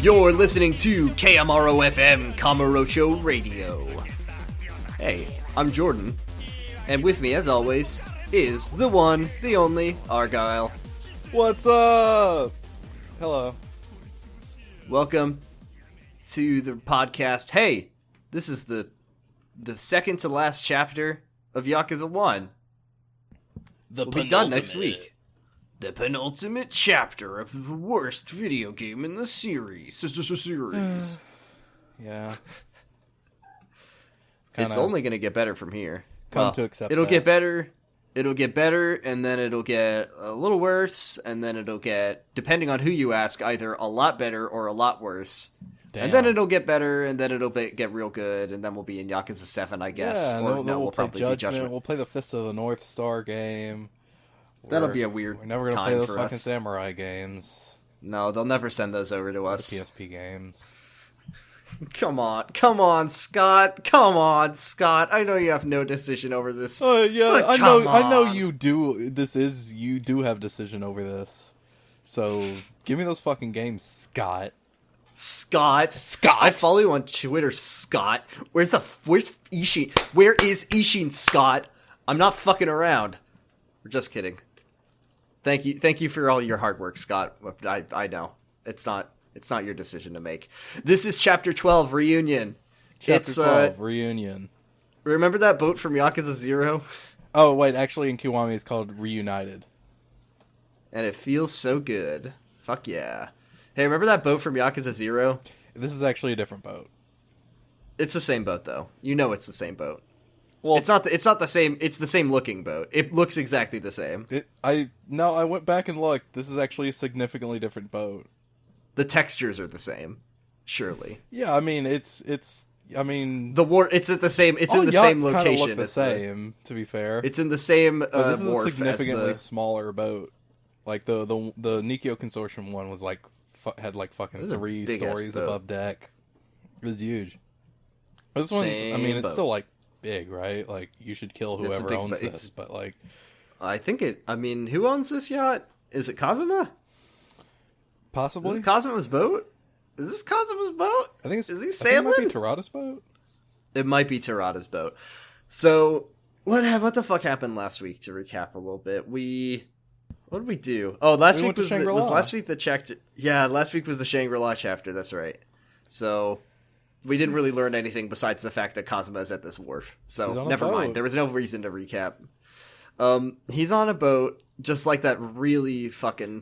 You're listening to KMRO FM Kamurocho Radio. Hey, I'm Jordan, and with me, as always, is the one, the only, Argyle. What's up? Hello. Welcome to the podcast. Hey, this is the second to last chapter of Yakuza 1. We'll be done next week. The penultimate chapter of the worst video game in the series. Yeah. It's only going to get better from here. To accept it'll that. get better. It'll get better, and then it'll get a little worse, and then it'll get, depending on who you ask, either a lot better or a lot worse. Damn. And then it'll get better, and then it'll get real good, and then we'll be in Yakuza 7, I guess. Yeah, or we'll play probably Judgment. do Judgment. We'll play the Fist of the North Star game. That'll be a weird We're never going to time play those for fucking us. samurai games. No, they'll never send those over to The us. PSP games. Come on, Scott. Come on, Scott. I know you have no decision over this. Yeah, But I come know on. you do. You do have decision over this. So, give me those fucking games, Scott. Scott. I follow you on Twitter, Scott. Where's Ishin? Where is Ishin, Scott? I'm not fucking around. We're just kidding. Thank you for all your hard work, Scott. I know. It's not your decision to make. This is Chapter 12, Reunion. Chapter 12, Reunion. Remember that boat from Yakuza 0? Oh, wait, actually in Kiwami it's called Reunited. And it feels so good. Fuck yeah. Hey, remember that boat from Yakuza 0? This is actually a different boat. It's the same boat, though. You know it's the same boat. Well, It's not the same. It's the same looking boat. It looks exactly the same. I went back and looked. This is actually a significantly different boat. The textures are the same, surely. Yeah, I mean it's It's at the same. It's in the yachts same kinda location. Look the It's same, to be fair. It's in the same But this is a wharf significantly as smaller boat. Like the Nikio Consortium one was like had like fucking This is a 3 big-ass stories boat. above deck. It was huge. This one's, I mean, it's boat. still like big, right? Like you should kill It's a whoever big owns boat. this, but like I think it. I mean, who owns this yacht? Is it Kazama? Is possibly. this Kazuma's boat? Is this Kazuma's boat? I think it's. Is he I think it might sailing? be Terada's boat. It might be Terada's boat. So, what the fuck happened last week? To recap a little bit, what did we do? Oh, last We week went to was Shangri-La. last week the chapter. Yeah, last week was the Shangri-La chapter. That's right. So, we didn't really learn anything besides the fact that Kazuma is at this wharf. He's So, on a never boat. mind. There was no reason to recap. He's on a boat, just like that really fucking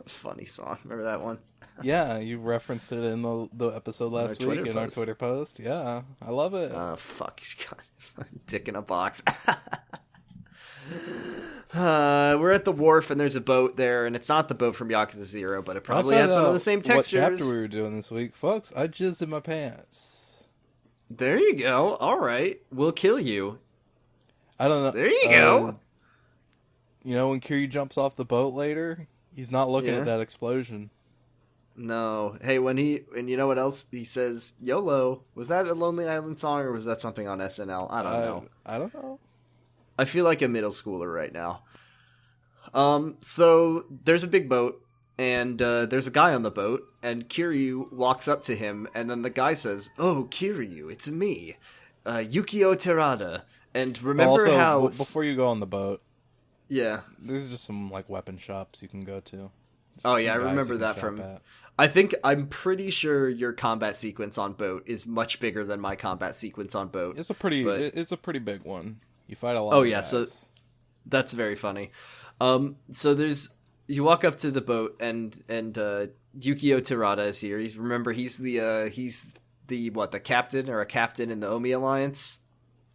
funny song. Remember that one? Yeah, you referenced it in the episode last week Twitter in our post. Twitter post. Yeah, I love it. Fuck. Dick in a box. We're at the wharf, and there's a boat there, and it's not the boat from Yakuza 0, but it probably I has found some of out the same textures. What chapter we were doing this week, folks? I jizzed in my pants. There you go. All right. We'll kill you. I don't know. There you go. You know when Kiryu jumps off the boat later, he's not looking Yeah. at that explosion. No. Hey, and you know what else? He says, YOLO. Was that a Lonely Island song, or was that something on SNL? I don't know. I don't know. I feel like a middle schooler right now. So there's a big boat, and there's a guy on the boat, and Kiryu walks up to him, and then the guy says, "Oh, Kiryu, it's me, Yukio Terada." And remember also, how before you go on the boat, yeah. there's just some like weapon shops you can go to. Just Oh some yeah, I guys remember you can that shop from. at. I'm pretty sure your combat sequence on boat is much bigger than my combat sequence on boat. It's a pretty. but- It's a pretty big one. You fight a lot. Oh, of yeah, guys. so- That's very funny. So you walk up to the boat, and Yukio Terada is here. He's the captain or a captain in the Omi Alliance.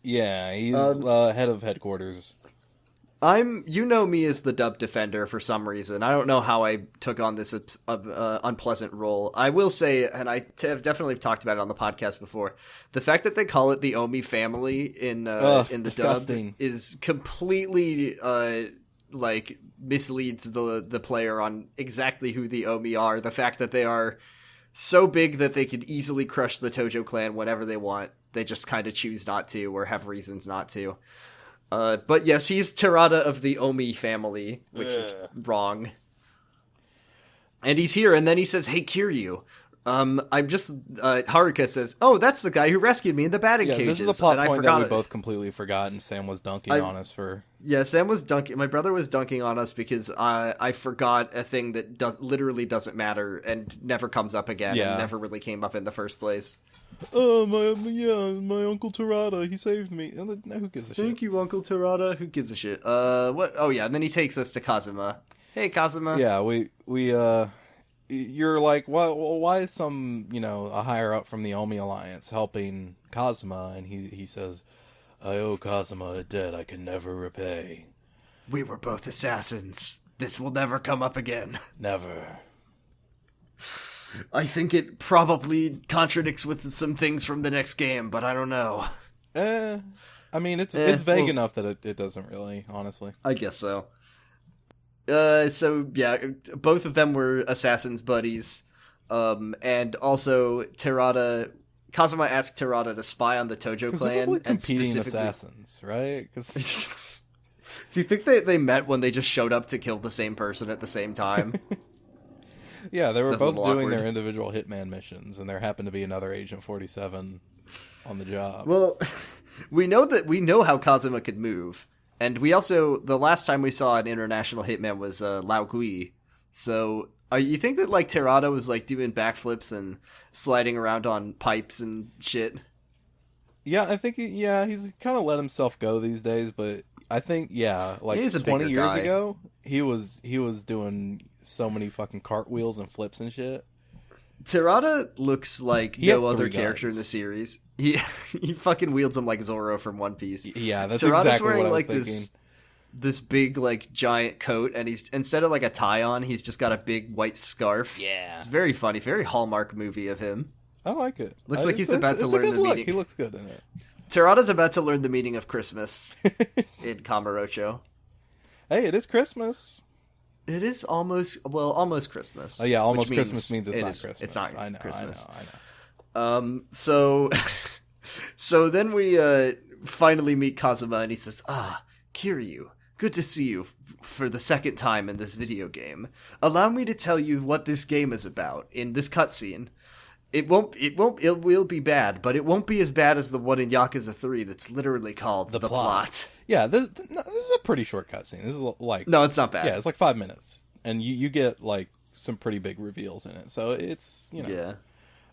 Yeah, he's head of headquarters. You know me as the dub defender for some reason. I don't know how I took on this unpleasant role. I will say, and I have definitely talked about it on the podcast before, the fact that they call it the Omi family in the disgusting. dub is completely misleads the player on exactly who the Omi are. The fact that they are so big that they could easily crush the Tojo clan whenever they want. They just kind of choose not to or have reasons not to. But yes, he's Terada of the Omi family, which is wrong. And he's here, and then he says, "Hey, Kiryu, I'm just, Haruka says, oh, that's the guy who rescued me in the batting cages. This is the plot and point I that we forgot both completely forgot, and Sam was dunking on us for... Yeah, Sam was dunking, my brother was dunking on us because I forgot a thing that literally doesn't matter and never comes up again and never really came up in the first place. Oh, my Uncle Terada, he saved me. No, who gives a shit? Thank you, Uncle Terada. Who gives a shit? What? Oh, yeah, and then he takes us to Kazama. Hey, Kazama. Yeah, you're like, why is some, a higher up from the Omi Alliance helping Kazama? And he says, I owe Kazama a debt I can never repay. We were both assassins. This will never come up again. Never. I think it probably contradicts with some things from the next game, but I don't know. I mean, it's vague enough that it doesn't really, honestly. I guess so. So yeah, both of them were assassins buddies. And also Kazama asked Terada to spy on the Tojo clan and competing specifically assassins, right? 'Cause... Do you think they met when they just showed up to kill the same person at the same time? Yeah, they were both doing awkward. their individual Hitman missions, and there happened to be another Agent 47 on the job. Well, we know how Kazama could move, and we also, the last time we saw an international Hitman was Lao Gui. So, you think that like Terada was like doing backflips and sliding around on pipes and shit? Yeah, I think he's kind of let himself go these days, but I think like he's a 20 years guy. ago, he was doing so many fucking cartwheels and flips and shit. Terada looks like no other character in the series. He fucking wields them like Zoro from One Piece. Yeah, that's Terada's exactly wearing what I was like thinking. this big like giant coat, and he's instead of like a tie on, he's just got a big white scarf. Yeah, it's very funny, very Hallmark movie of him. I like it. Looks like he's about to learn the meaning. He looks good in it. Terada's about to learn the meaning of Christmas in Kamurocho. Hey, it is Christmas. It is almost Christmas. Oh yeah, almost Christmas means it's not Christmas. It's not Christmas. I know. So then we finally meet Kazama, and he says, Kiryu, good to see you for the second time in this video game. Allow me to tell you what this game is about in this cutscene. It will be bad, but it won't be as bad as the one in Yakuza 3 that's literally called The Plot. Yeah, this is a pretty short cutscene. This is like... No, it's not bad. Yeah, it's like 5 minutes. And you get like some pretty big reveals in it. So it's, Yeah.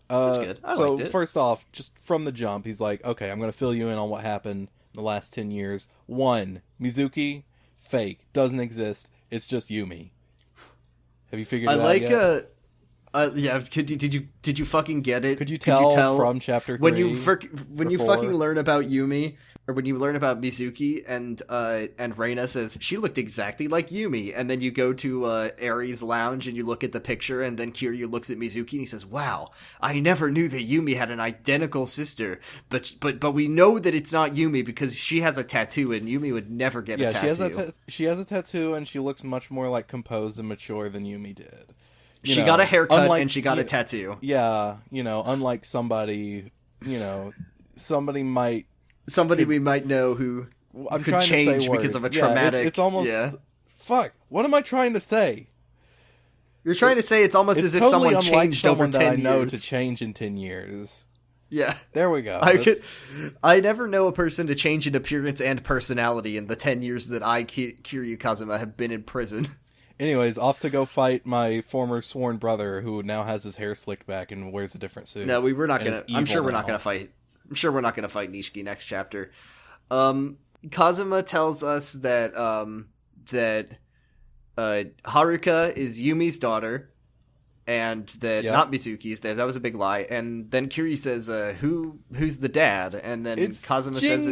That's good. I liked it. First off, just from the jump, he's like, okay, I'm going to fill you in on what happened in the last 10 years. 1, Mizuki, fake, doesn't exist. It's just Yumi. Have you figured it out yet? Yeah. Did you fucking get it? Could you tell from chapter 3 when you fucking learn about Yumi, or when you learn about Mizuki, and Reina says she looked exactly like Yumi, and then you go to Aries' lounge and you look at the picture, and then Kiryu looks at Mizuki and he says, "Wow, I never knew that Yumi had an identical sister, but we know that it's not Yumi because she has a tattoo, and Yumi would never get a tattoo." She has a tattoo, and she looks much more like composed and mature than Yumi did. She got a haircut and she got a tattoo. Yeah, unlike somebody, somebody we might know who could change because of a traumatic... It's almost... Fuck, what am I trying to say? You're trying to say it's almost as if someone changed over 10 years. I know to change in 10 years. Yeah. There we go. I never know a person to change in appearance and personality in the 10 years that Kiryu Kazama, have been in prison. Anyways, off to go fight my former sworn brother who now has his hair slicked back and wears a different suit. No, we're not gonna... I'm sure we're not gonna fight Nishiki next chapter. Kazama tells us that Haruka is Yumi's daughter, and that not Mizuki's. That was a big lie. And then Kiryu says, "Who's the dad?" And then Kazama says,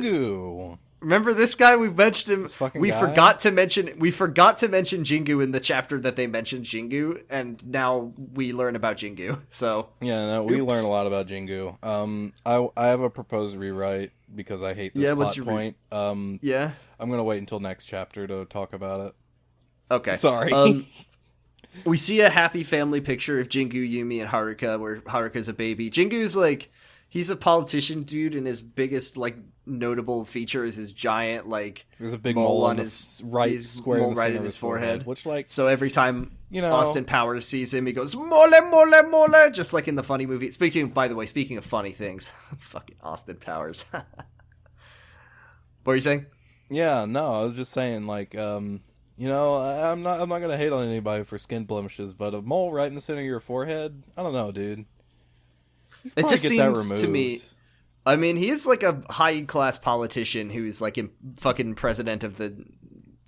"Remember this guy? We mentioned him. We forgot to mention Jingu in the chapter that they mentioned Jingu, and now we learn about Jingu." So we learn a lot about Jingu. I have a proposed rewrite because I hate this plot point. I'm gonna wait until next chapter to talk about it. Okay, sorry. We see a happy family picture of Jingu, Yumi, and Haruka, where Haruka's a baby. Jingu's like, He's a politician dude, and his biggest, like, notable feature is his giant, like, there's a big mole on his right square in the right center in of his his forehead. Which, like, so every time know, Austin Powers sees him, he goes, mole, mole, mole, just like in the funny movie. By the way, speaking of funny things, fucking Austin Powers. What were you saying? Yeah, no, I was just saying, like, I'm not gonna hate on anybody for skin blemishes, but a mole right in the center of your forehead, I don't know, dude. It just seems to me. I mean, he is like a high-class politician who's like fucking president of the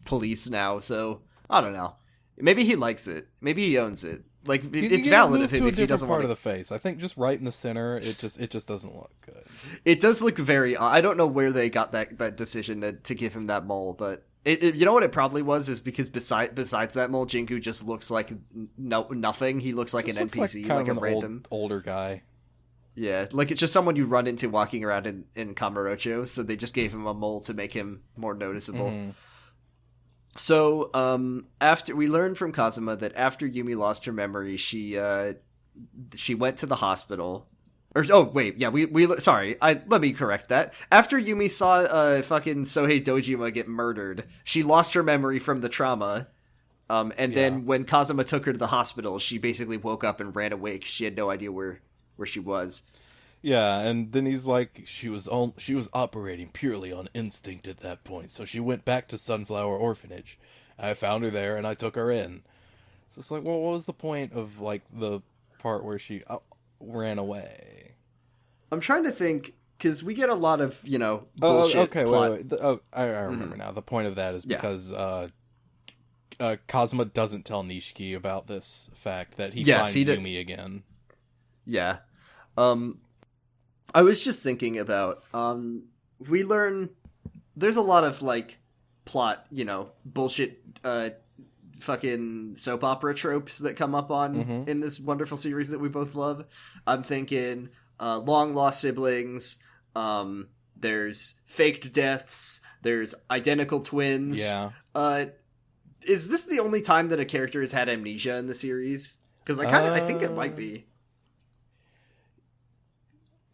police now. So I don't know. Maybe he likes it. Maybe he owns it. Like it's valid of him if he doesn't want part of the face. I think just right in the center, it just doesn't look good. It does look very. I don't know where they got that decision to give him that mole, but you know what it probably was is because besides that mole, Jingu just looks like nothing. He looks like an NPC, like a random older guy. Yeah, like it's just someone you run into walking around in Kamurocho, so they just gave him a mole to make him more noticeable. Mm-hmm. So, after we learned from Kazama that after Yumi lost her memory, she went to the hospital. Let me correct that. After Yumi saw fucking Sohei Dojima get murdered, she lost her memory from the trauma. Then when Kazama took her to the hospital, she basically woke up and ran awake. She had no idea where she was. Yeah, and then he's like, she was operating purely on instinct at that point, so she went back to Sunflower Orphanage. I found her there, and I took her in. So it's like, well, what was the point of, like, the part where she ran away? I'm trying to think, because we get a lot of, bullshit plot. Wait. I remember now. The point of that is because Kazuma doesn't tell Nishiki about this fact that he finds Yumi again. Yeah. I was just thinking about, we learn, there's a lot of, like, plot, bullshit, fucking soap opera tropes that come up on in this wonderful series that we both love. I'm thinking, long lost siblings, there's faked deaths, there's identical twins. Yeah. Is this the only time that a character has had amnesia in the series? Because I think it might be.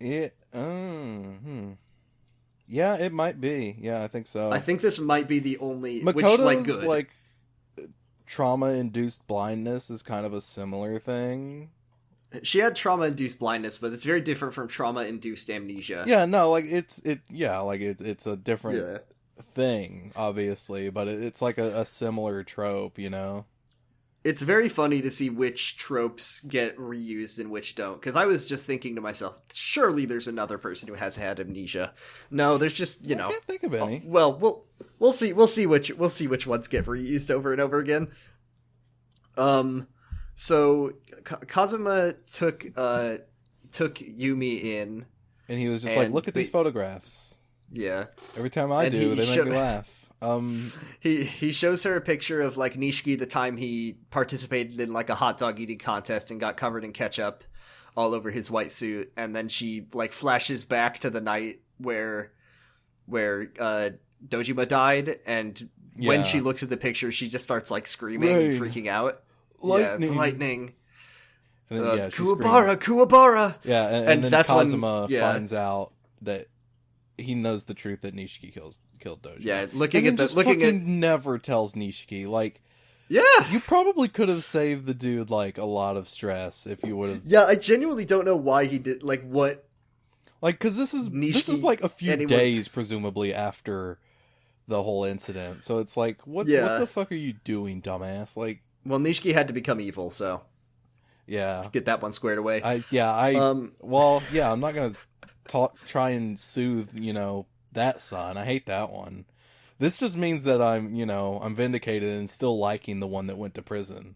Yeah, it might be. Yeah, I think so. I think this might be the only Makoto's, like trauma-induced blindness is kind of a similar thing. She had trauma-induced blindness, but it's very different from trauma-induced amnesia. Yeah, no, like it's a different thing, obviously, but it's like a similar trope, It's very funny to see which tropes get reused and which don't. Because I was just thinking to myself, surely there's another person who has had amnesia. No, there's just I can't think of any. Well, we'll see which ones get reused over and over again. So Kazuma took Yumi in, and he was just like, "Look at these photographs." Yeah. Every time I do, they make me laugh. He shows her a picture of like Nishiki the time he participated in like a hot dog eating contest and got covered in ketchup all over his white suit, and then she like flashes back to the night where Dojima died, and when she looks at the picture she just starts like screaming and freaking out. Lightning. And then, Kuwabara. Yeah, and then that's Kazuma finds out that he knows the truth that Nishiki killed Dojima. Yeah, never tells Nishiki. Like, yeah, you probably could have saved the dude like a lot of stress if you would have. Yeah, I genuinely don't know why he did. Like, what? Like, because this is like a few days presumably after the whole incident, so it's like, what the fuck are you doing, dumbass? Like, well, Nishiki had to become evil, so yeah, to get that one squared away. I'm not gonna try and soothe, that son. I hate that one. This just means that I'm vindicated and still liking the one that went to prison.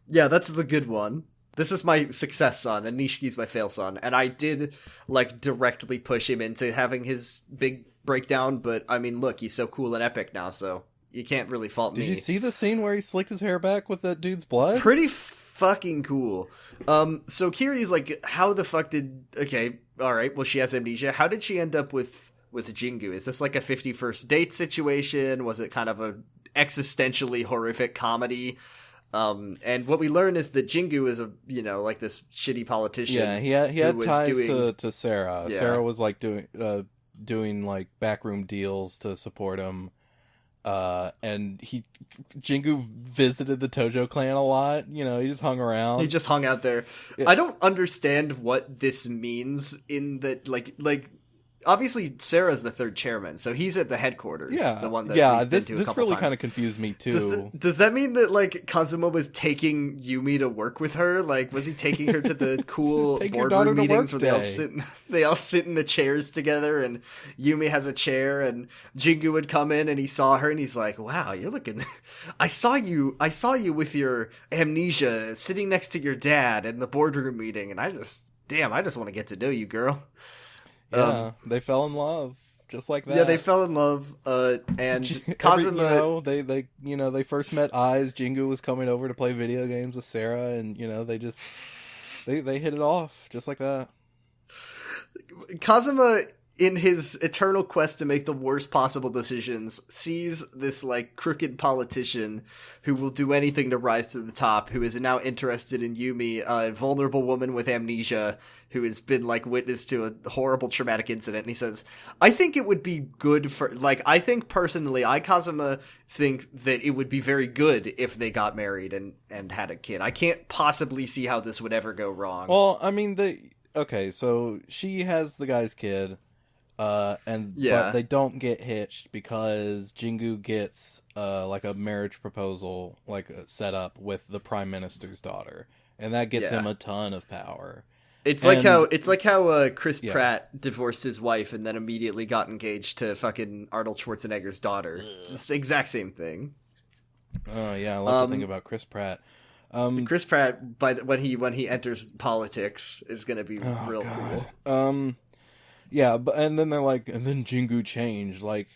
Yeah, that's the good one. This is my success son, and Nishiki's my fail son. And I did, like, directly push him into having his big breakdown, but, I mean, look, he's so cool and epic now, so you can't really fault me. Did you see the scene where he slicked his hair back with that dude's blood? Pretty fucking cool. So Kiryu's like, how the fuck did... Okay, alright, well, she has amnesia. How did she end up with Jingu? Is this like a 51st date situation? Was it kind of a existentially horrific comedy? And what we learn is that Jingu is like this shitty politician. Yeah, he had was ties doing... to Sarah. Yeah. Sarah was like doing like backroom deals to support him. And Jingu visited the Tojo clan a lot. He just hung around. He just hung out there. Yeah. I don't understand what this means in that, like obviously Sarah's the third chairman, so he's at the headquarters. Yeah, the one that yeah. we've been This to a this couple really times. kind of confused me too. Does that mean that like Kazuma was taking Yumi to work with her? Like, was he taking her to the cool Take your daughter boardroom to meetings work where day. they all sit in the chairs together, and Yumi has a chair, and Jingu would come in and he saw her and he's like, "Wow, you're looking. I saw you with your amnesia sitting next to your dad in the boardroom meeting, and I just want to get to know you, girl." Yeah, they fell in love just like that. Yeah, they fell in love. And Kazuma, they first met eyes. Jingu was coming over to play video games with Sarah, and they hit it off just like that. Kazuma, in his eternal quest to make the worst possible decisions, sees this like crooked politician who will do anything to rise to the top, who is now interested in Yumi, a vulnerable woman with amnesia who has been like witness to a horrible traumatic incident. And he says, I think it would be good for, like, I think personally, Kazuma think that it would be very good if they got married and had a kid. I can't possibly see how this would ever go wrong. Well, I mean, okay, so she has the guy's kid. But they don't get hitched because Jingu gets like a marriage proposal set up with the prime minister's daughter, and that gets him a ton of power. It's like how Chris Pratt divorced his wife and then immediately got engaged to fucking Arnold Schwarzenegger's daughter. It's the exact same thing. Oh yeah, I love to think about Chris Pratt. Chris Pratt, when he enters politics, is gonna be real cool. Yeah, and then they're like, and then Jingu changed. Like,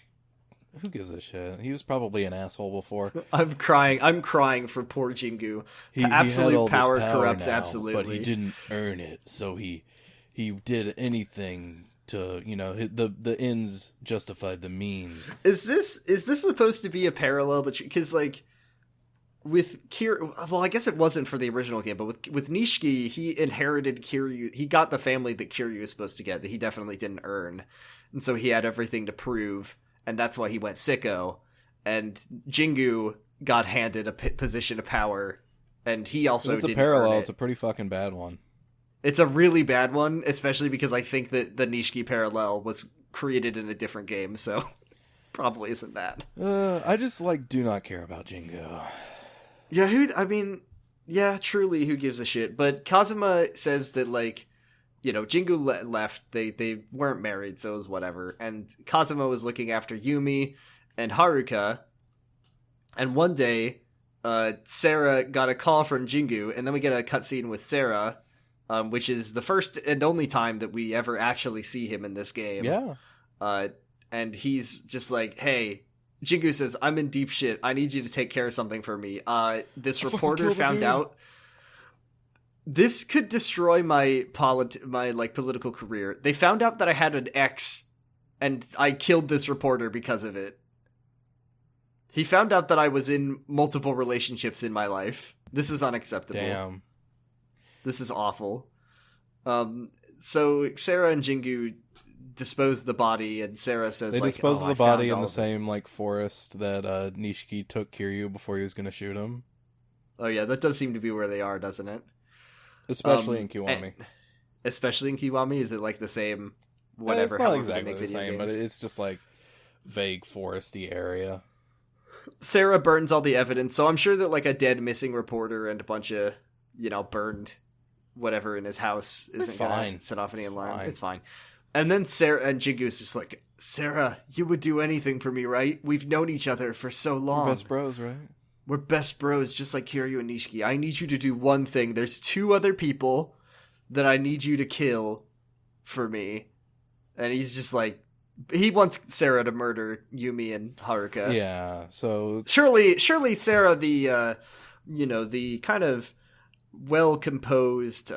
who gives a shit? He was probably an asshole before. I'm crying for poor Jingu. Absolute power corrupts absolutely. But he didn't earn it, so he did anything to, the ends justified the means. Is this supposed to be a parallel? But because like with Kiryu, well, I guess it wasn't for the original game, but with Nishiki, he inherited Kiryu. He got the family that Kiryu was supposed to get that he definitely didn't earn, and so he had everything to prove, and that's why he went sicko. And Jingu got handed a position of power, and he also didn't earn it. It's a pretty fucking bad one. It's a really bad one, especially because I think that the Nishiki parallel was created in a different game, so probably isn't that. I just do not care about Jingu. Yeah, truly, who gives a shit? But Kazuma says that, Jingu left, they weren't married, so it was whatever. And Kazuma was looking after Yumi and Haruka, and one day, Sarah got a call from Jingu, and then we get a cutscene with Sarah, which is the first and only time that we ever actually see him in this game. Yeah. And he's just like, hey... Jingu says, I'm in deep shit. I need you to take care of something for me. This reporter found out. This could destroy my political career. They found out that I had an ex, and I killed this reporter because of it. He found out that I was in multiple relationships in my life. This is unacceptable. Damn. This is awful. So Sarah and Jingu dispose the body, and Sarah says they dispose of the body in the same forest that Nishiki took Kiryu before he was going to shoot him. Oh yeah, that does seem to be where they are, doesn't it? Especially in Kiwami. Especially in Kiwami, is it the same? Whatever, it's not however exactly they make the video same, games. but it's just vague foresty area. Sarah burns all the evidence, so I'm sure that a dead missing reporter and a bunch of burned whatever in his house isn't gonna set off any alarm. It's fine. And then Sarah and Jingu's just like, Sarah, you would do anything for me, right? We've known each other for so long. We're best bros, right? We're best bros, just like Kiryu and Nishiki. I need you to do one thing. There's 2 other people that I need you to kill for me. And he's just like, he wants Sarah to murder Yumi and Haruka. Yeah, so... Surely Sarah, the kind of well-composed,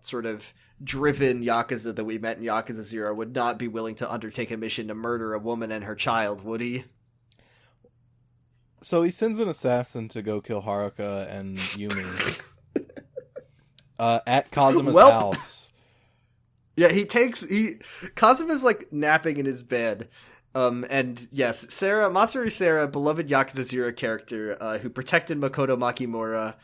sort of driven Yakuza that we met in Yakuza 0 would not be willing to undertake a mission to murder a woman and her child, would he? So he sends an assassin to go kill Haruka and Yumi at Kazuma's house. Yeah, Kazuma's like napping in his bed. And yes, Masaru Sarah, beloved Yakuza 0 character, who protected Makoto Makimura.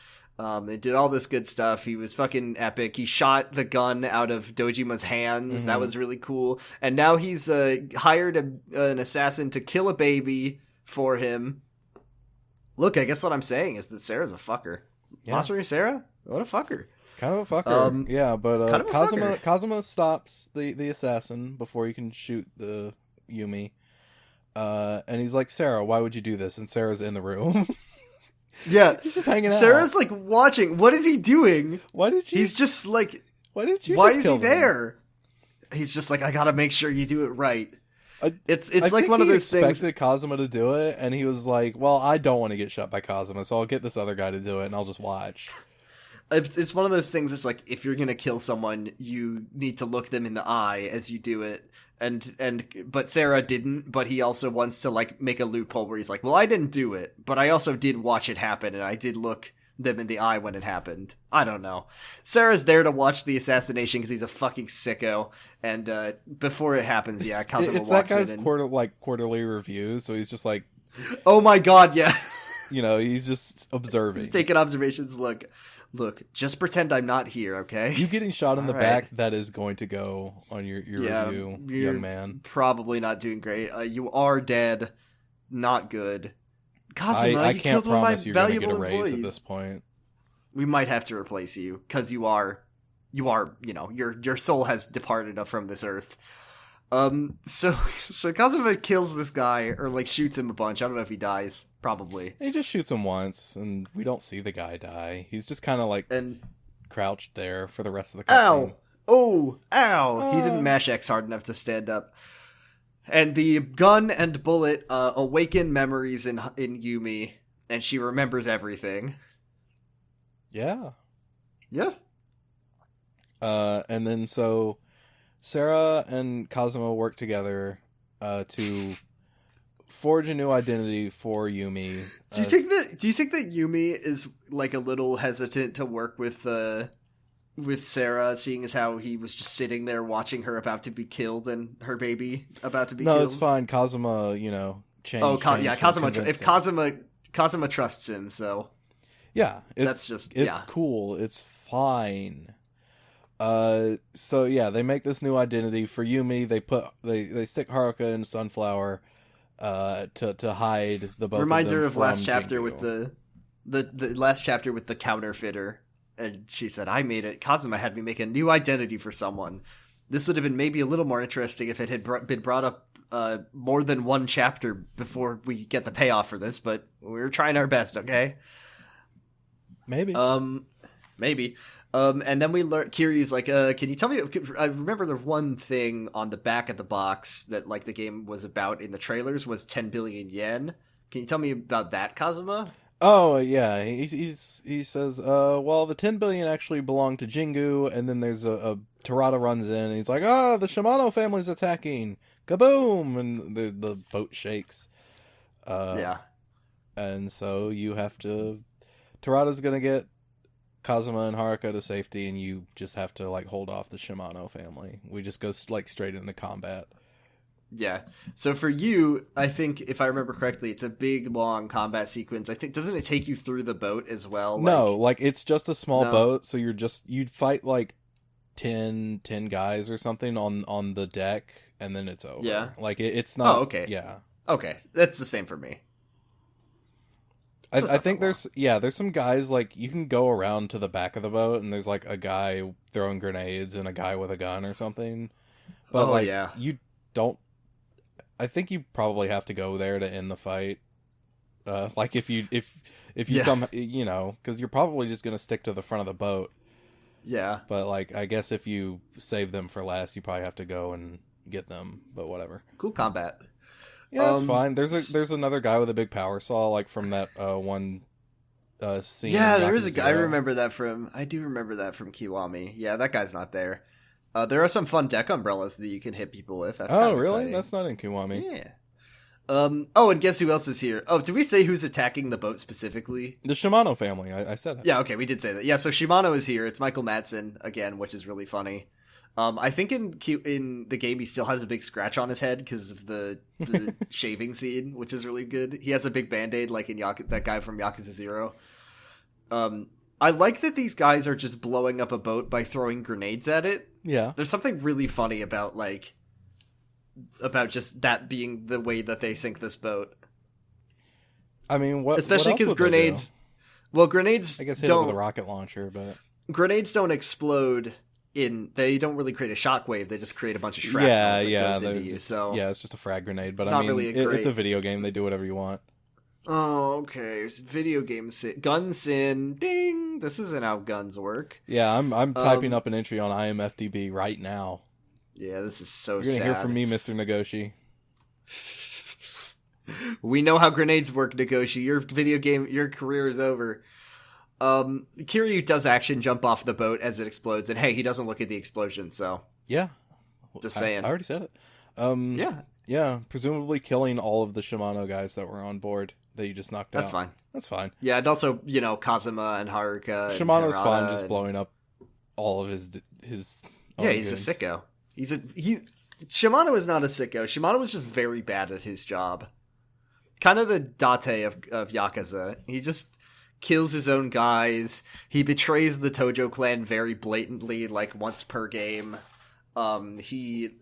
They did all this good stuff. He was fucking epic. He shot the gun out of Dojima's hands. Mm-hmm. That was really cool. And now he's hired an assassin to kill a baby for him. Look, I guess what I'm saying is that Sarah's a fucker. Yeah. Masaru Sarah? What a fucker. Kind of a fucker. Yeah, but Kazuma stops the assassin before he can shoot the Yumi. And he's like, Sarah, why would you do this? And Sarah's in the room. Yeah. He's just hanging out. Sarah's like watching. What is he doing? Why did you? He's just like, why is he there? He's just like, I gotta make sure you do it right. It's like one of those things. I expected Kazuma to do it, and he was like, well, I don't want to get shot by Kazuma, so I'll get this other guy to do it, and I'll just watch. It's one of those things. It's like, if you're gonna kill someone, you need to look them in the eye as you do it. But Sarah didn't, but he also wants to like make a loophole where he's like, well, I didn't do it, but I also did watch it happen, and I did look them in the eye when it happened. I don't know. Sarah's there to watch the assassination because he's a fucking sicko, and before it happens, yeah, Kazuma it's walks that guy's in quarterly review, so he's just like, oh my god, yeah. He's just observing. He's taking observations. Look, just pretend I'm not here, okay? You getting shot in the back, that is going to go on your review, young man. Probably not doing great. You are dead. Not good. Kazuma, I you can't killed one of my promise you're going to valuable get a raise employees. at this point. We might have to replace you, because you are, your soul has departed from this earth. So Kazuma kills this guy, or like shoots him a bunch. I don't know if he dies. Probably. He just shoots him once, and we don't see the guy die. He's just kind of like crouched there for the rest of the cutscene. Ow! He didn't mash X hard enough to stand up. And the gun and bullet awaken memories in Yumi, and she remembers everything. Yeah. Yeah. And then so Sarah and Kazuma work together to forge a new identity for Yumi. Do you think that Yumi is like a little hesitant to work with Sarah, seeing as how he was just sitting there watching her about to be killed and her baby about to be killed? No, it's fine. Kazuma, changed. Kazuma. If Kazuma trusts him, so yeah, it's cool. It's fine. So yeah, they make this new identity for Yumi. They stick Haruka in Sunflower, to hide the both reminder of them of last chapter with the last chapter with the counterfeiter, and she said, I made it. Kazuma had me make a new identity for someone. This would have been maybe a little more interesting if it had been brought up more than one chapter before we get the payoff for this, but we're trying our best, okay? Maybe. Maybe. And then we learn, Kiryu's like, can you tell me, I remember the one thing on the back of the box that like the game was about in the trailers was 10 billion yen. Can you tell me about that, Kazuma? Oh, yeah. He says, well, the 10 billion actually belonged to Jingu, and then there's a Terada runs in, and he's like, the Shimano family's attacking. Kaboom! And the boat shakes. Yeah. And so you have to, Terada's gonna get Kazuma and Haruka to safety, and you just have to like hold off the Shimano family. We just go like straight into combat. Yeah. So for you, I think if I remember correctly, it's a big long combat sequence. I think doesn't it take you through the boat as well? No, like it's just a small boat, so you'd fight like 10 guys or something on the deck, and then it's over. Yeah. Like it's not. Oh, okay. Yeah. Okay, that's the same for me. I think there's some guys, like, you can go around to the back of the boat, and there's, like, a guy throwing grenades and a guy with a gun or something. But, you don't... I think you probably have to go there to end the fight. Like, if you because you're probably just going to stick to the front of the boat. Yeah. But, like, I guess if you save them for last, you probably have to go and get them, but whatever. Cool combat. Yeah, that's fine. There's another guy with a big power saw, like from that one scene. Yeah, there is a guy. I do remember that from Kiwami. Yeah, that guy's not there. There are some fun deck umbrellas that you can hit people with. That's really? exciting. That's not in Kiwami. Yeah. Oh, and guess who else is here? Oh, did we say who's attacking the boat specifically? The Shimano family. I said it. Yeah, okay, we did say that. Yeah, so Shimano is here. It's Michael Madsen again, which is really funny. I think in the game he still has a big scratch on his head because of the shaving scene, which is really good. He has a big band-aid like in that guy from Yakuza 0. I like that these guys are just blowing up a boat by throwing grenades at it. Yeah. There's something really funny about just that being the way that they sink this boat. I mean, especially because grenades. Well, grenades I guess hit don't it with a rocket launcher, but grenades don't explode. They don't really create a shockwave. They just create a bunch of shrapnel that goes into you. So yeah, it's just a frag grenade. But it's I not mean, really it's a video game. They do whatever you want. Oh, okay. It's video game sin. Gun sin. Ding. This isn't how guns work. Yeah, I'm typing up an entry on IMFDB right now. Yeah, this is so sad. You're gonna hear from me, Mr. Nagoshi. We know how grenades work, Nagoshi. Your career is over. Kiryu does action jump off the boat as it explodes, and hey, he doesn't look at the explosion, so yeah, just saying. I already said it. Yeah, presumably killing all of the Shimano guys that were on board that you just knocked out. That's fine. That's fine. Yeah, and also Kazama and Haruka. Shimano's and fine, just blowing up all of his. Yeah, he's a sicko. Shimano is not a sicko. Shimano was just very bad at his job. Kind of the Date of Yakuza. He just kills his own guys. He betrays the Tojo clan very blatantly, like once per game. He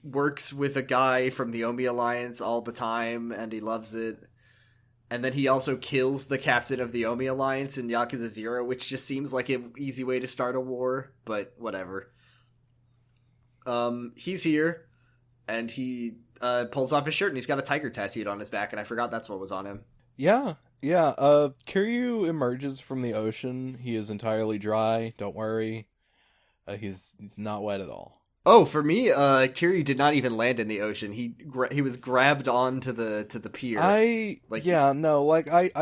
works with a guy from the Omi Alliance all the time, and he loves it. And then he also kills the captain of the Omi Alliance in Yakuza 0, which just seems like an easy way to start a war, but whatever. He's here, and he pulls off his shirt, and he's got a tiger tattooed on his back, and I forgot that's what was on him. Yeah. Kiryu emerges from the ocean. He is entirely dry. Don't worry. He's not wet at all. Oh, for me, Kiryu did not even land in the ocean. He was grabbed onto the pier. I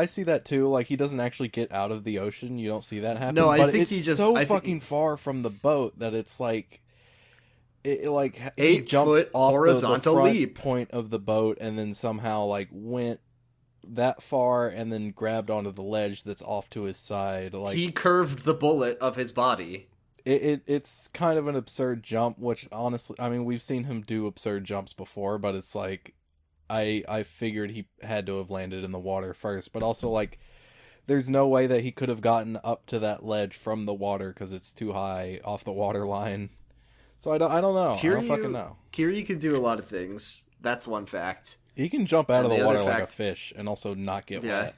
see that too. Like, he doesn't actually get out of the ocean. You don't see that happen. No, but think it's he just so fucking far from the boat that it's like. He 8-foot off horizontal the front leap point of the boat and then somehow like went that far and then grabbed onto the ledge that's off to his side. Like, he curved the bullet of his body. It's kind of an absurd jump, which honestly, I mean, we've seen him do absurd jumps before, but it's like I figured he had to have landed in the water first, but also like there's no way that he could have gotten up to that ledge from the water because it's too high off the water line. So I don't know. I don't fucking know. Kiryu can do a lot of things. That's one fact. He can jump out of the water like a fish and also not get wet.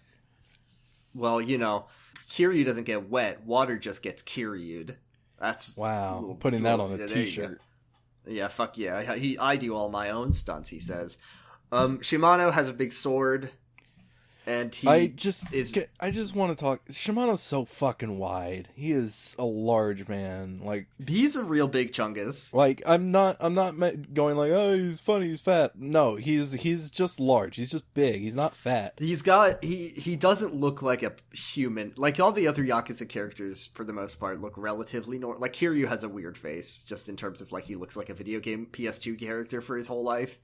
Well, Kiryu doesn't get wet. Water just gets Kiryu'd. That's putting that on a t-shirt. Yeah, fuck yeah. I do all my own stunts, he says. Shimano has a big sword. And I just want to talk. Shimano's so fucking wide. He is a large man. Like, he's a real big chungus. Like, I'm not going like, oh, he's funny, he's fat. No, he's just large. He's just big. He's not fat. He doesn't look like a human. Like all the other Yakuza characters, for the most part, look relatively normal. Like Kiryu has a weird face, just in terms of like he looks like a video game PS2 character for his whole life.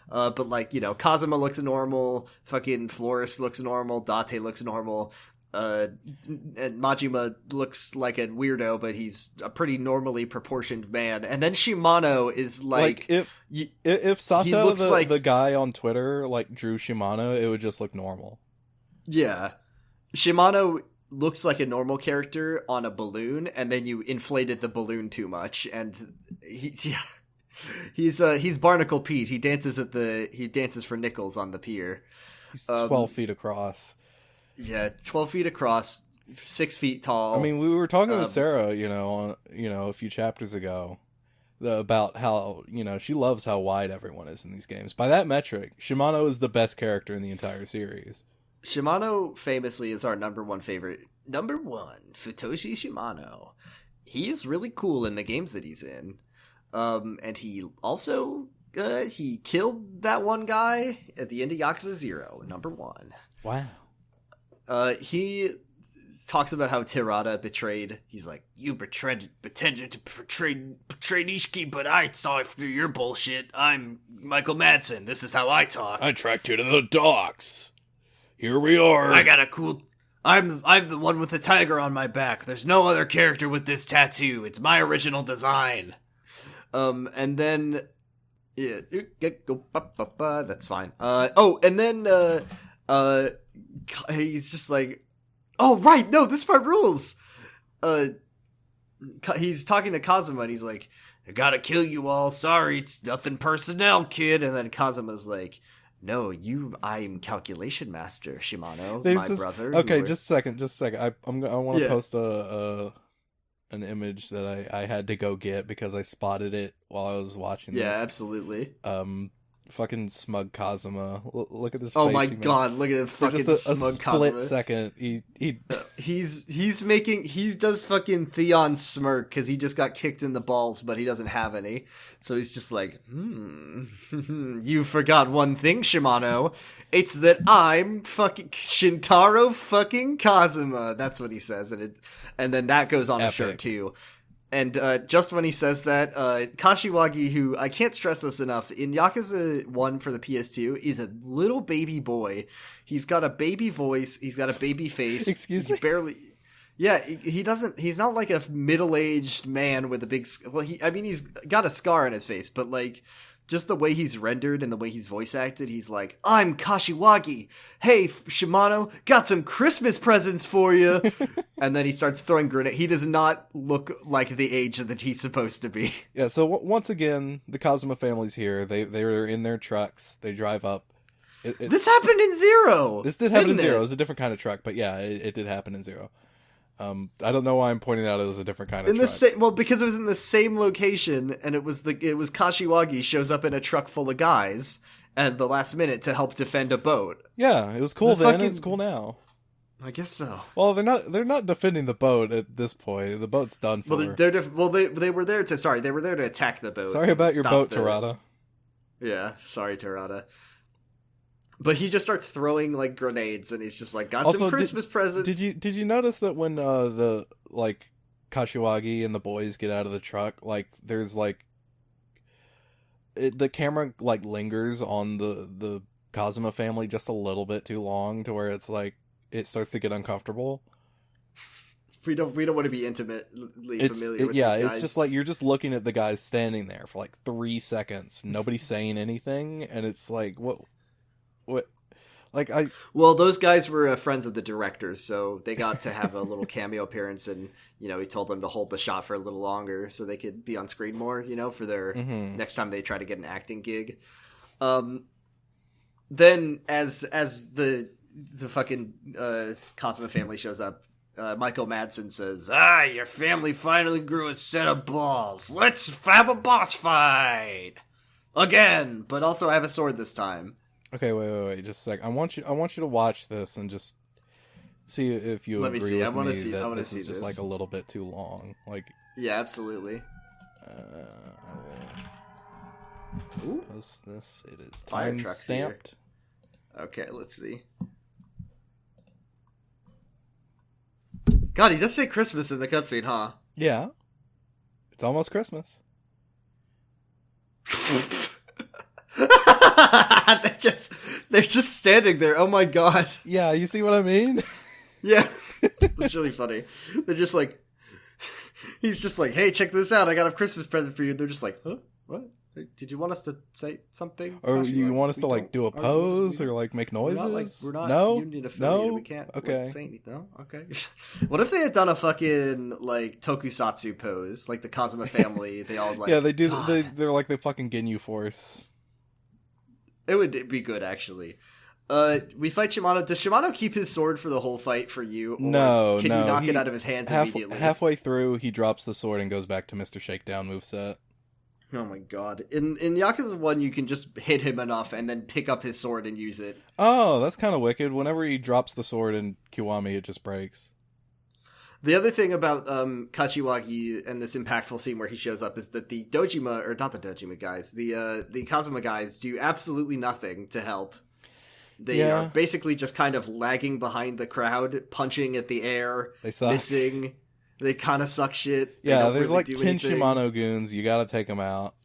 But like, Kazama looks normal, fucking Florist looks normal, Date looks normal, and Majima looks like a weirdo, but he's a pretty normally proportioned man. And then Shimano is like if Sato, the guy on Twitter, like drew Shimano, it would just look normal. Yeah. Shimano looks like a normal character on a balloon, and then you inflated the balloon too much, and He's Barnacle Pete. He dances for nickels on the pier. He's 12 feet across. Yeah, 12 feet across, 6 feet tall. I mean, we were talking with Sarah, a few chapters ago about how, she loves how wide everyone is in these games. By that metric, Shimano is the best character in the entire series. Shimano famously is our number one favorite. Number one, Futoshi Shimano. He is really cool in the games that he's in. And he also, he killed that one guy at the end of Yakuza 0, number 1. Wow. talks about how Terada betrayed. He's like, you pretended to betray Ishiki, but I saw through your bullshit. I'm Michael Madsen. This is how I talk. I tracked you to the docks. Here we are. I got a cool... I'm the one with the tiger on my back. There's no other character with this tattoo. It's my original design. And then... Yeah, that's fine. And then, he's just like... Oh, right! No, this part rules! He's talking to Kazama, and he's like, I gotta kill you all. Sorry, it's nothing personnel, kid. And then Kazama's like... No, I'm Calculation Master, Shimano, brother. Okay, just a second. I want to post an image that I had to go get because I spotted it while I was watching this. Yeah, absolutely. Fucking smug Kazama. Look at this. Oh face my god! Look at it, fucking just a smug split Kazama. Second, he does fucking Theon smirk because he just got kicked in the balls, but he doesn't have any. So he's just like, you forgot one thing, Shimano. It's that I'm fucking Shintaro fucking Kazama. That's what he says, and then that goes on a shirt too. And just when he says that, Kashiwagi, who I can't stress this enough, in Yakuza 1 for the PS2, is a little baby boy. He's got a baby voice. He's got a baby face. Excuse me? Barely. Yeah, he's not like a middle-aged man with a big... Well, he's got a scar on his face, but like... Just the way he's rendered and the way he's voice acted, he's like, I'm Kashiwagi. Hey, Shimano, got some Christmas presents for you. And then he starts throwing grenades. He does not look like the age that he's supposed to be. Yeah, so once again, the Kazama family's here. They're in their trucks. They drive up. This happened in Zero. This did happen in Zero. It was a different kind of truck, but yeah, it did happen in Zero. I don't know why I'm pointing out it was a different kind of truck. Because it was in the same location, and it was Kashiwagi shows up in a truck full of guys at the last minute to help defend a boat. Yeah, it was cool then. It's cool now. I guess so. Well, they're not defending the boat at this point. The boat's done for. Well, they were there to attack the boat. Sorry about your boat, Terada. Yeah, sorry, Terada. But he just starts throwing like grenades, and he's just like, got some Christmas presents. Did you notice that when the like Kashiwagi and the boys get out of the truck, like there's like the camera like lingers on the Kazama family just a little bit too long to where it's like it starts to get uncomfortable. We don't want to be intimately familiar with these guys. It's just like you're just looking at the guys standing there for like 3 seconds, nobody's saying anything, and it's like what. Well, those guys were friends of the directors, so they got to have a little cameo appearance, and he told them to hold the shot for a little longer so they could be on screen more, for their next time they try to get an acting gig. Then as the fucking Kazama family shows up, Michael Madsen says, your family finally grew a set of balls. Let's have a boss fight again, but also I have a sword this time. Okay, wait, just a sec. I want you to watch this and just see if you agree with me that this is just like a little bit too long. Like, yeah, absolutely. I will post this. It is time stamped. Okay, let's see. God, he does say Christmas in the cutscene, huh? Yeah, it's almost Christmas. They're just standing there. Oh my god. Yeah, you see what I mean? Yeah. It's really funny. They're just like, he's just like, hey, check this out. I got a Christmas present for you. They're just like, huh? What? Did you want us to say something? Or you want us to like do a pose or like make noises? We're not no? union affiliated. No? We can't okay. say anything. No? Okay. What if they had done a fucking like tokusatsu pose? Like the Kazama family, they all like, yeah, they do. They're like the fucking Ginyu Force. It would be good, actually. We fight Shimano. Does Shimano keep his sword for the whole fight for you? Or no, can you knock it out of his hands immediately? Halfway through, he drops the sword and goes back to Mr. Shakedown moveset. Oh my god. In Yakuza 1, you can just hit him enough and then pick up his sword and use it. Oh, that's kind of wicked. Whenever he drops the sword in Kiwami, it just breaks. The other thing about Kashiwagi and this impactful scene where he shows up is that the Dojima, or not the Dojima guys, the Kazama guys do absolutely nothing to help. They are basically just kind of lagging behind the crowd, punching at the air, they suck. missing. They kind of suck shit. Yeah, there's really like 10 Shimano goons. You gotta take them out.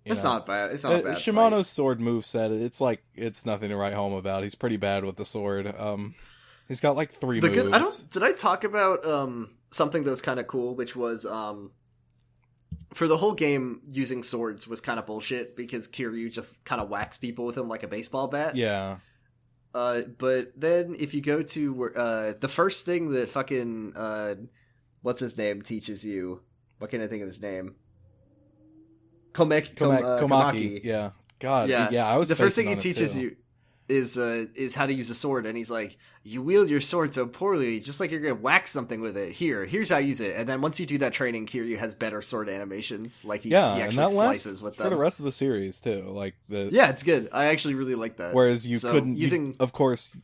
It's not bad. It's not a bad Shimano's sword moveset, it's nothing to write home about. He's pretty bad with the sword. He's got like 3 moves. Did I talk about something that was kind of cool, which was for the whole game, using swords was kind of bullshit because Kiryu just kind of whacks people with them like a baseball bat. Yeah. But then if you go to the first thing that fucking what's his name teaches you, what can I think of his name? Komaki. Yeah. God. Yeah. I was the first thing he teaches you is how to use a sword, and he's like, you wield your sword so poorly, just like you're gonna whack something with it. Here's how you use it. And then once you do that training, Kiryu has better sword animations. Like he actually and that slices with them for the rest of the series too. Like it's good. I actually really like that. Whereas you couldn't of course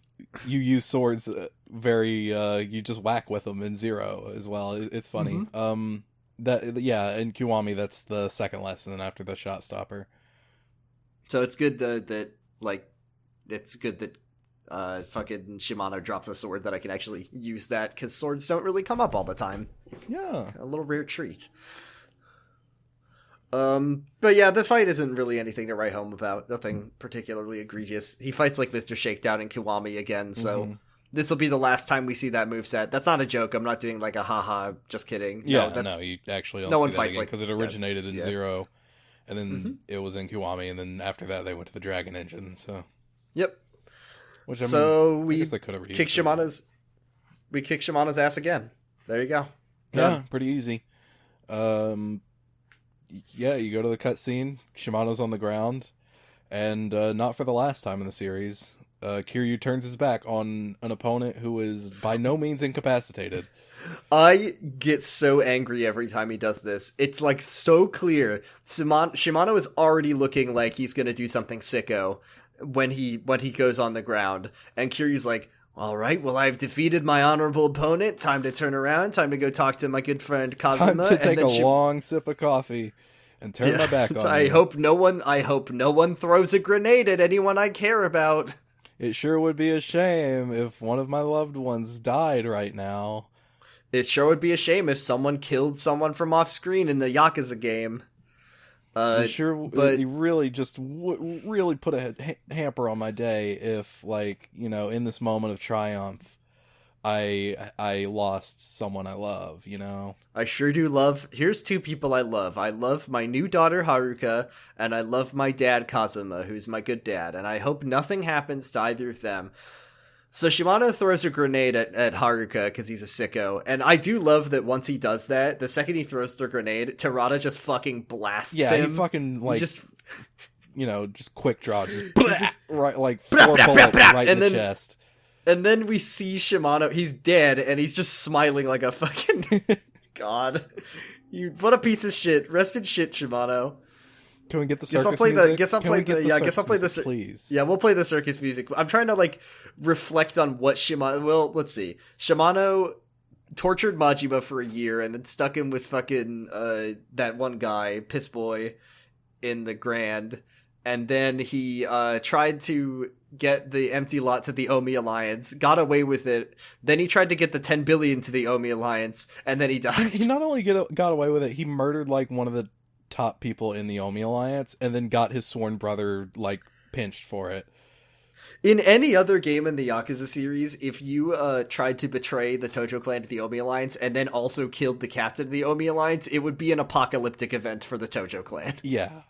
you use swords you just whack with them in Zero as well. It's funny. In Kiwami that's the second lesson after the shot stopper. So it's good that fucking Shimano drops a sword that I can actually use that, because swords don't really come up all the time. Yeah. A little rare treat. But yeah, the fight isn't really anything to write home about. Nothing particularly egregious. He fights like Mr. Shakedown in Kiwami again, so this will be the last time we see that moveset. That's not a joke. I'm not doing like a haha, just kidding. Yeah, no, you actually don't no see one that fights again, like because it originated in Zero, and then it was in Kiwami, and then after that they went to the Dragon Engine, so... Yep. Which, we kick Shimano's ass again. There you go. Done. Yeah, pretty easy. You go to the cutscene. Shimano's on the ground, and not for the last time in the series, Kiryu turns his back on an opponent who is by no means incapacitated. I get so angry every time he does this. It's like so clear. Shimano is already looking like he's gonna do something sicko when he goes on the ground, and Kiryu's like, all right, well, I've defeated my honorable opponent. Time to turn around. Time to go talk to my good friend Kazama. Time to take a long sip of coffee and turn my back on I hope no one throws a grenade at anyone I care about. It sure would be a shame if one of my loved ones died right now. It sure would be a shame if someone killed someone from off screen in the Yakuza game. You really just really put a hamper on my day if, like, you know, in this moment of triumph, I lost someone I love, you know? I sure do love... Here's 2 people I love. I love my new daughter, Haruka, and I love my dad, Kazama, who's my good dad, and I hope nothing happens to either of them. So Shimano throws a grenade at Haruka because he's a sicko, and I do love that once he does that, the second he throws the grenade, Terada just fucking blasts him. Yeah, he fucking, like, just quick draw, just right, like, 4 bullets right in the chest. And then we see Shimano, he's dead, and he's just smiling like a fucking... God. What a piece of shit. Rest in shit, Shimano. Can we get the circus music? Guess I'll play the please. Yeah, we'll play the circus music. I'm trying to like reflect on what Shimano. Well, let's see. Shimano tortured Majima for a year and then stuck him with fucking that one guy, Piss Boy, in the Grand, and then he tried to get the empty lot to the Omi Alliance, got away with it. Then he tried to get the 10 billion to the Omi Alliance, and then he died. He not only got away with it, he murdered like one of the top people in the Omi Alliance, and then got his sworn brother like pinched for it. In any other game in the Yakuza series, if you tried to betray the Tojo clan to the Omi Alliance and then also killed the captain of the Omi Alliance, it would be an apocalyptic event for the Tojo clan. Yeah.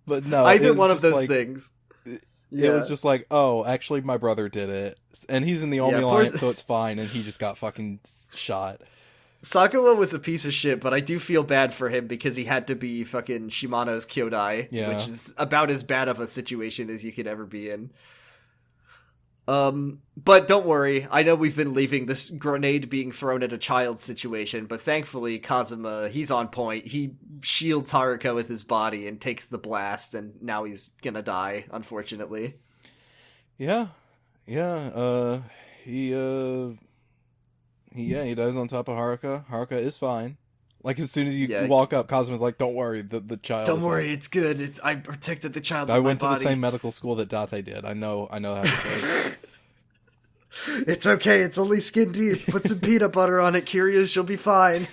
But no, either one of those things. It was just like, oh, actually my brother did it. And he's in the Omi Alliance, so it's fine, and he just got fucking shot. Sakawa was a piece of shit, but I do feel bad for him because he had to be fucking Shimano's Kyodai, which is about as bad of a situation as you could ever be in. But don't worry, I know we've been leaving this grenade being thrown at a child situation, but thankfully Kazama, he's on point. He shields Haruka with his body and takes the blast, and now he's gonna die, unfortunately. Yeah. He dies on top of Haruka. Haruka is fine. Like, as soon as you Yeah. walk up, Kazuma's like, don't worry, the child Don't is worry, it's good. I protected the child. I with went my to body. the same medical school that Date did. I know how to say it. It's okay. It's only skin deep. Put some peanut butter on it, Kiryu. She'll be fine.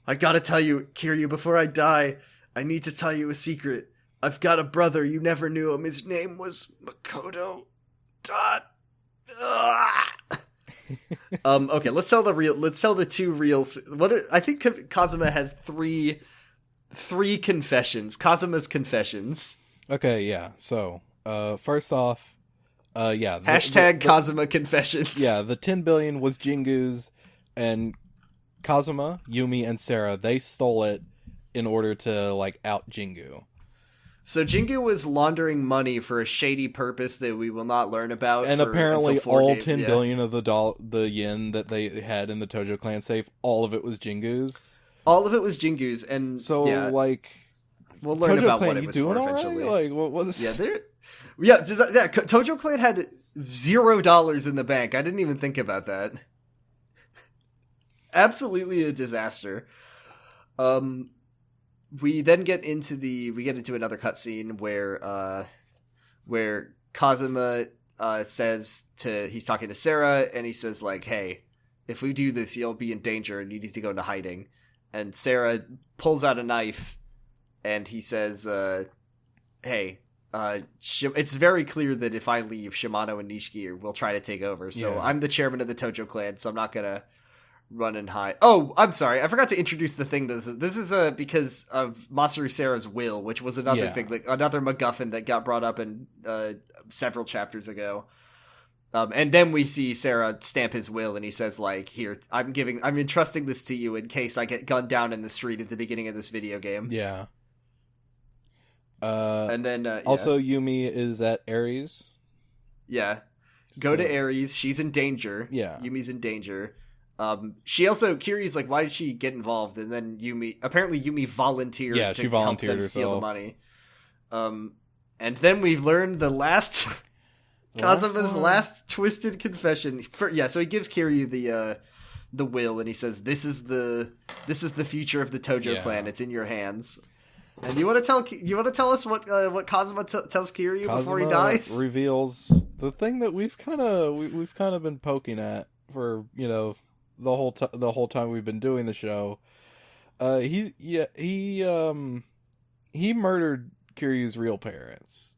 I gotta tell you, Kiryu, before I die, I need to tell you a secret. I've got a brother. You never knew him. His name was Makoto. Okay, let's tell the two reels. I think Kazuma has three confessions. Kazuma's confessions. Okay, yeah. So, first off, yeah. Hashtag Kazuma confessions. Yeah, the 10 billion was Jingu's, and Kazuma, Yumi, and Sarah, they stole it in order to, like, out Jingu. So Jingu was laundering money for a shady purpose that we will not learn about. And apparently all 10 yeah. billion of the yen that they had in the Tojo clan safe, all of it was Jingu's. All of it was Jingu's, and so, yeah, like... we'll learn Tojo about clan, what it you was doing for all right? eventually. Like, what was... Yeah, Tojo clan had $0 in the bank. I didn't even think about that. Absolutely a disaster. We then get into another cutscene where Kazuma he's talking to Sarah, and he says, like, hey, if we do this, you'll be in danger and you need to go into hiding. And Sarah pulls out a knife, and he says, hey, it's very clear that if I leave, Shimano and Nishiki will try to take over. So Yeah. I'm the chairman of the Tojo clan, so I'm not gonna run and hide. Oh, I'm sorry. I forgot to introduce the thing. This is because of Masaru Sarah's will, which was another thing, like another MacGuffin that got brought up in several chapters ago. And then we see Sarah stamp his will, and he says, like, here, I'm entrusting this to you in case I get gunned down in the street at the beginning of this video game. Yeah. And then also Yumi is at Ares. Yeah. Go to Ares. She's in danger. Yeah. Yumi's in danger. Kiryu's like, why did she get involved? And then Yumi volunteered to help them steal the money. And then we learned the last Kazuma's last twisted confession. So he gives Kiryu the will, and he says, this is the future of the Tojo clan. It's in your hands. And you want to tell us what Kazuma tells Kiryu before he dies? Reveals the thing that we've kind of been poking at for, you know, the whole time we've been doing the show. He murdered Kiryu's real parents.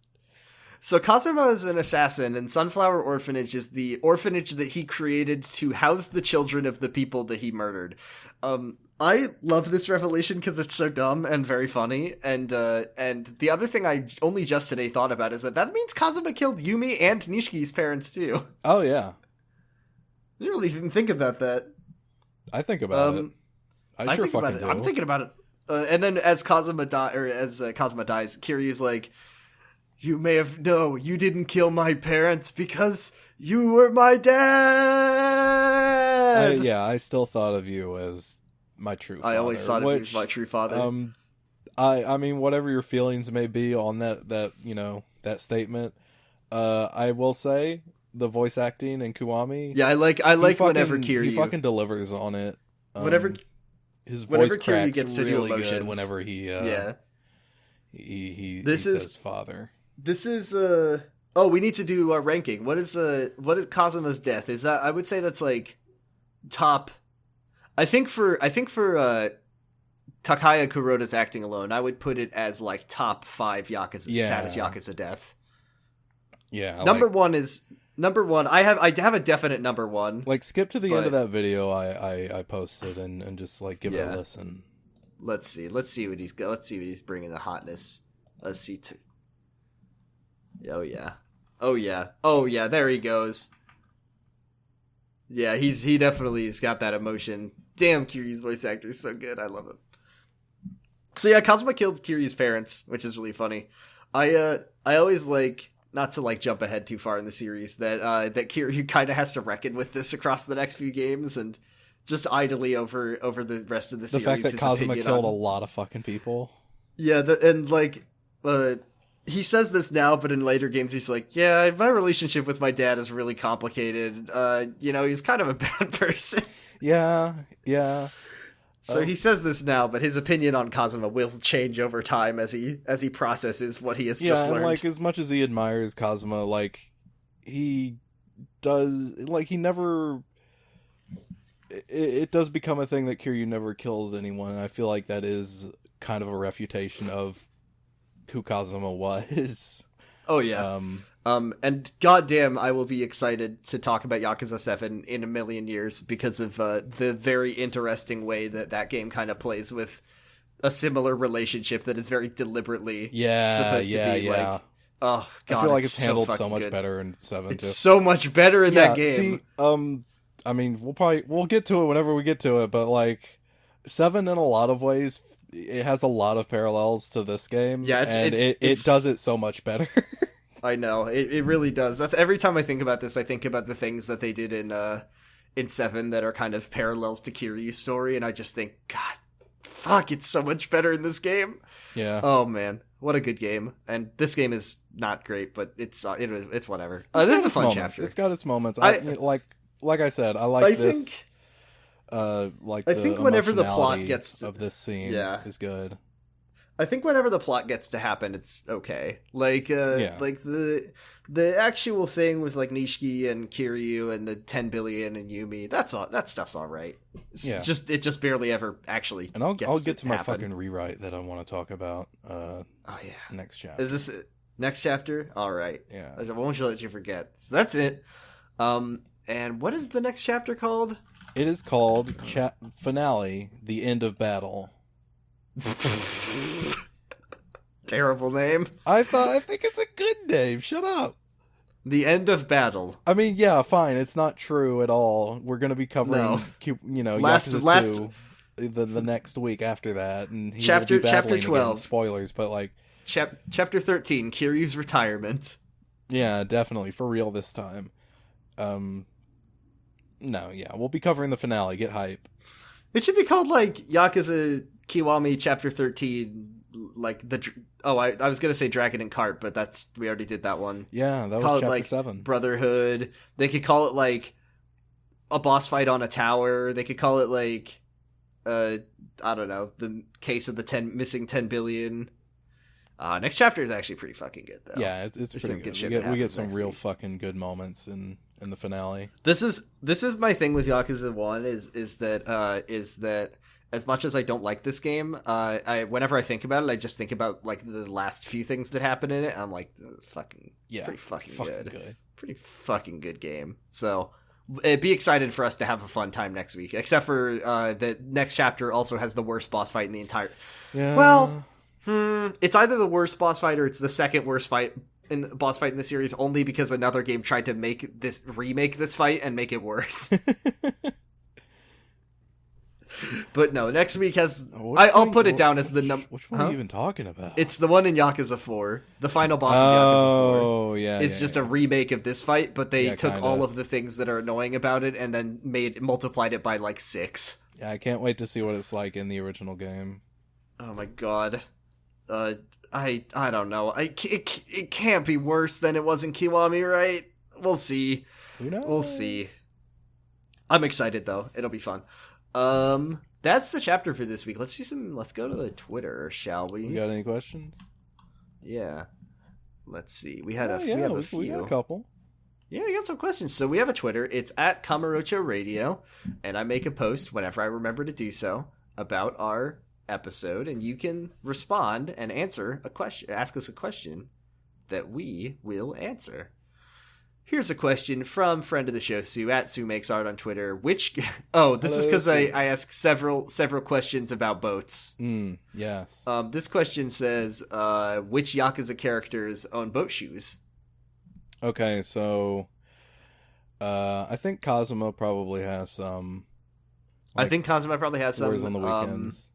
So Kazuma is an assassin, and Sunflower Orphanage is the orphanage that he created to house the children of the people that he murdered. I love this revelation because it's so dumb and very funny. And the other thing I only just today thought about is that means Kazuma killed Yumi and Nishiki's parents too. Oh yeah. I didn't really even think about that. I think about it. I sure fucking do. I'm thinking about it. And then as Kazuma dies, Kiryu's like, you didn't kill my parents because you were my dad. I still thought of you as my true father. I always thought of you as my true father. I mean, whatever your feelings may be on that statement, I will say the voice acting in Kiwami. Yeah, I like whenever Kiryu, he fucking delivers on it. His voice Kiryu gets to really do emotions. good whenever he says father. This is we need to do our ranking. What is Kazuma's death? Is that, I would say that's like top. I think for Takaya Kuroda's acting alone, I would put it as like top 5 Yakuza status Yakuza death. Yeah. Number one. I have a definite number 1. Like, skip to the end of that video I posted and just like give it a listen. Let's see what he's bringing the hotness. Let's see. Oh yeah. There he goes. Yeah, he definitely has got that emotion. Damn, Kiryu's voice actor is so good. I love him. So yeah, Kazuma killed Kiryu's parents, which is really funny. I always like, not to like jump ahead too far in the series, that Kiryu kind of has to reckon with this across the next few games, and just idly over the rest of the series. The fact that Kazuma killed a lot of fucking people. Yeah, he says this now, but in later games he's like, yeah, my relationship with my dad is really complicated. He's kind of a bad person. Yeah. So he says this now, but his opinion on Kazama will change over time as he processes what he has just learned. And like as much as he admires Kazama, like he does, like he never. It does become a thing that Kiryu never kills anyone, and I feel like that is kind of a refutation of who Kazama was. Oh yeah. And goddamn, I will be excited to talk about Yakuza 7 in a million years because of the very interesting way that game kind of plays with a similar relationship that is very deliberately supposed to be like. Oh god, I feel like it's handled so so much good. better in 7 It's too. so much better in that game. See, I mean, we'll get to it whenever we get to it, but like 7 in a lot of ways, it has a lot of parallels to this game. Yeah, it does it so much better. I know, it really does. That's every time I think about this, I think about the things that they did in 7 that are kind of parallels to Kiryu's story, and I just think, God, fuck, it's so much better in this game. Yeah. Oh man, what a good game. And this game is not great, but it's whatever. This is a fun chapter. It's got its moments. Like I said, I like this. I think whenever the plot gets of this scene is good. I think whenever the plot gets to happen, it's okay. Like the actual thing with like Nishiki and Kiryu and the 10 billion and Yumi, that stuff's all right. It just barely ever actually. And I'll get to my happen. fucking rewrite that I want to talk about. Next chapter. Is this next chapter? All right. Yeah. I won't let you forget. So that's it. And what is the next chapter called? It is called Finale, The End of Battle. Terrible name. I think it's a good name. Shut up. The End of Battle. I mean, yeah, fine. It's not true at all. We're going to be covering, Yakuza 2 the next week after that. And chapter 12. Against spoilers, but like... Chapter 13, Kiryu's retirement. Yeah, definitely. For real this time. We'll be covering the finale. Get hype. It should be called like Yakuza Kiwami Chapter 13. Like I was gonna say Dragon and Cart, but we already did that one. Yeah, that was chapter like 7. Brotherhood. They could call it like a boss fight on a tower. They could call it like I don't know, the case of the missing 10 billion. Next chapter is actually pretty fucking good though. Yeah, it's pretty good. We get some real fucking good moments in the finale. This is my thing with Yakuza 1 is that as much as I don't like this game, whenever I think about it, I just think about like the last few things that happen in it. I'm like, pretty fucking good. Pretty fucking good game. So be excited for us to have a fun time next week. Except for the next chapter also has the worst boss fight in the entire. Yeah. Well, it's either the worst boss fight or it's the second worst boss fight in the series. Only because another game tried to remake this fight and make it worse. But no, next week has... I'll put it down as the number... Which one are you even talking about? It's the one in Yakuza 4. The final boss in Yakuza 4. Oh, yeah. It's just a remake of this fight, but they took kinda. all of the things that are annoying about it and then multiplied it by like 6. Yeah, I can't wait to see what it's like in the original game. Oh my god. I don't know. It can't be worse than it was in Kiwami, right? We'll see. Who knows? We'll see. I'm excited though. It'll be fun. That's the chapter for this week. Let's go to the Twitter, shall we? You got any questions? Yeah. Let's see. We had a few. We got a couple. Yeah, we got some questions. So we have a Twitter. It's at Kamurocho Radio, and I make a post whenever I remember to do so about our episode, and you can respond and ask us a question that we will answer. Here's a question from friend of the show, Sue, at Sue Makes Art on Twitter. This is because I asked several questions about boats. Yes. This question says, which Yakuza characters own boat shoes? Okay, so I think Kazama probably has some. I think Kazama probably has some. On the weekends.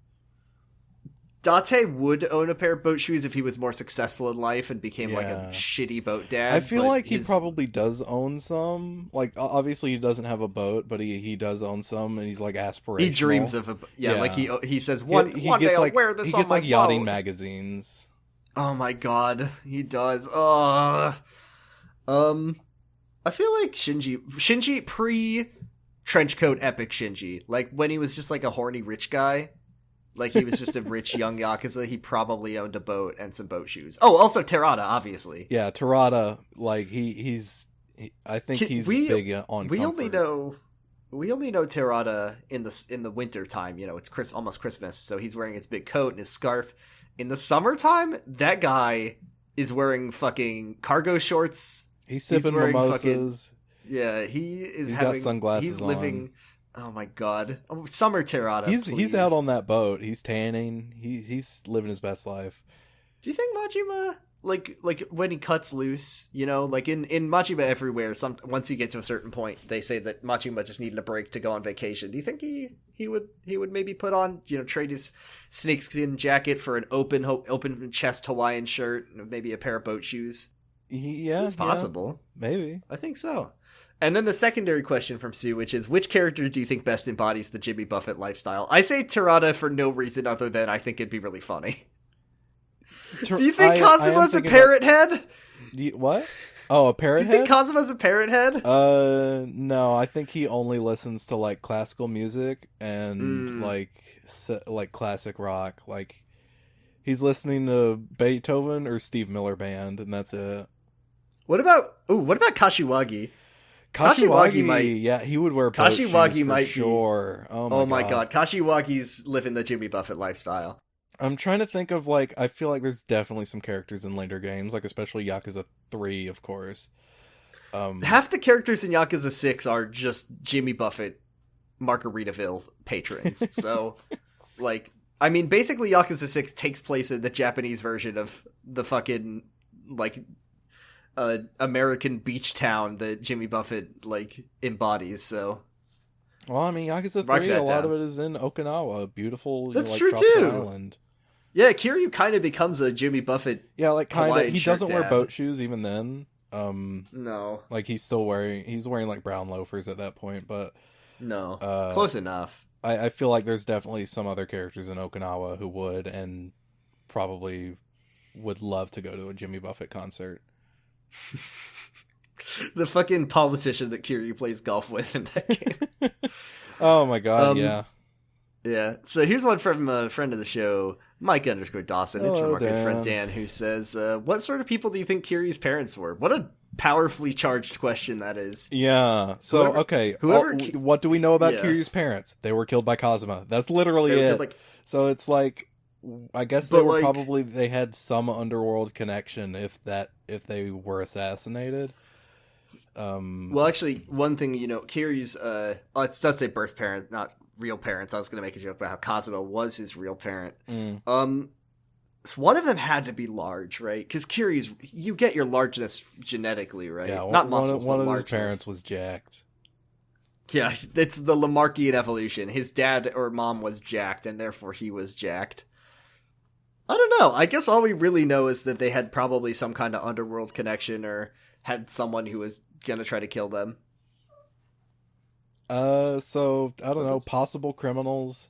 Date would own a pair of boat shoes if he was more successful in life and became like a shitty boat dad. I feel like he probably does own some. Like, obviously he doesn't have a boat, but he does own some, and he's like aspirational. He dreams of a like he says one day I'll wear this on my boat. He gets like yachting magazines. Oh my god, he does. I feel like Shinji pre trenchcoat epic Shinji. Like, when he was just, like, a horny rich guy, like, he was just a rich young Yakuza, he probably owned a boat and some boat shoes. Oh, also Terada, obviously. Yeah, Terada, like, I think he's big on comfort. We only know Terada in the winter time. You know, it's almost Christmas, so he's wearing his big coat and his scarf. In the summertime, that guy is wearing fucking cargo shorts. He's sipping mimosas. Yeah, he's got sunglasses. He's living. Oh my god, summer Terada. He's out on that boat. He's tanning. He's living his best life. Do you think Majima, like when he cuts loose, you know, like in Majima Everywhere, once you get to a certain point, they say that Majima just needed a break to go on vacation. Do you think he would maybe put on, you know, trade his snakeskin jacket for an open chest Hawaiian shirt, and maybe a pair of boat shoes? Yeah, it's possible. Yeah, maybe. I think so. And then the secondary question from Sue, which is, which character do you think best embodies the Jimmy Buffett lifestyle? I say Terada for no reason other than I think it'd be really funny. Do you think Kazuma's a parrot head? What? Oh, a parrot head? Do you think Kazuma's a parrot head? No. I think he only listens to, like, classical music and, like classic rock. Like, he's listening to Beethoven or Steve Miller Band, and that's it. What about Kashiwagi? Kashiwagi might... Yeah, he would wear boat Kashiwagi shoes might for sure. Oh my god. Kashiwagi's living the Jimmy Buffett lifestyle. I'm trying to think of, like, I feel like there's definitely some characters in later games, like especially Yakuza 3, of course. Half the characters in Yakuza 6 are just Jimmy Buffett Margaritaville patrons. So, like, I mean, basically Yakuza 6 takes place in the Japanese version of the fucking, like, American beach town that Jimmy Buffett, like, embodies, so... Well, I mean, Yakuza 3, a lot of it is in Okinawa, a beautiful, that's like, true tropical too. Island. Yeah, Kiryu kind of becomes a Jimmy Buffett. Yeah, like kind of. He doesn't wear dad. boat shoes even then. No, like he's wearing like brown loafers at that point, but no, close enough. I feel like there's definitely some other characters in Okinawa who would and probably would love to go to a Jimmy Buffett concert. The fucking politician that Kiryu plays golf with in that game. Oh my god, yeah. Yeah, so here's one from a friend of the show, Mike_Dawson. It's from our good friend Dan, who says, what sort of people do you think Kiryu's parents were? What a powerfully charged question that is. Yeah, so, what do we know about Kiryu's parents? They were killed by Kazama. That's literally it. So it's like, I guess they had some underworld connection if they were assassinated. Well, actually, one thing, you know, Kiryu's, it does say birth parent, not real parents. I was going to make a joke about how Kazuma was his real parent. So one of them had to be large, right? Because Kiryu's, you get your largeness genetically, right? Yeah, not muscles, one but of his parents was jacked. Yeah, it's the Lamarckian evolution. His dad or mom was jacked, and therefore he was jacked. I don't know. I guess all we really know is that they had probably some kind of underworld connection or had someone who was going to try to kill them. So, I don't know, possible criminals,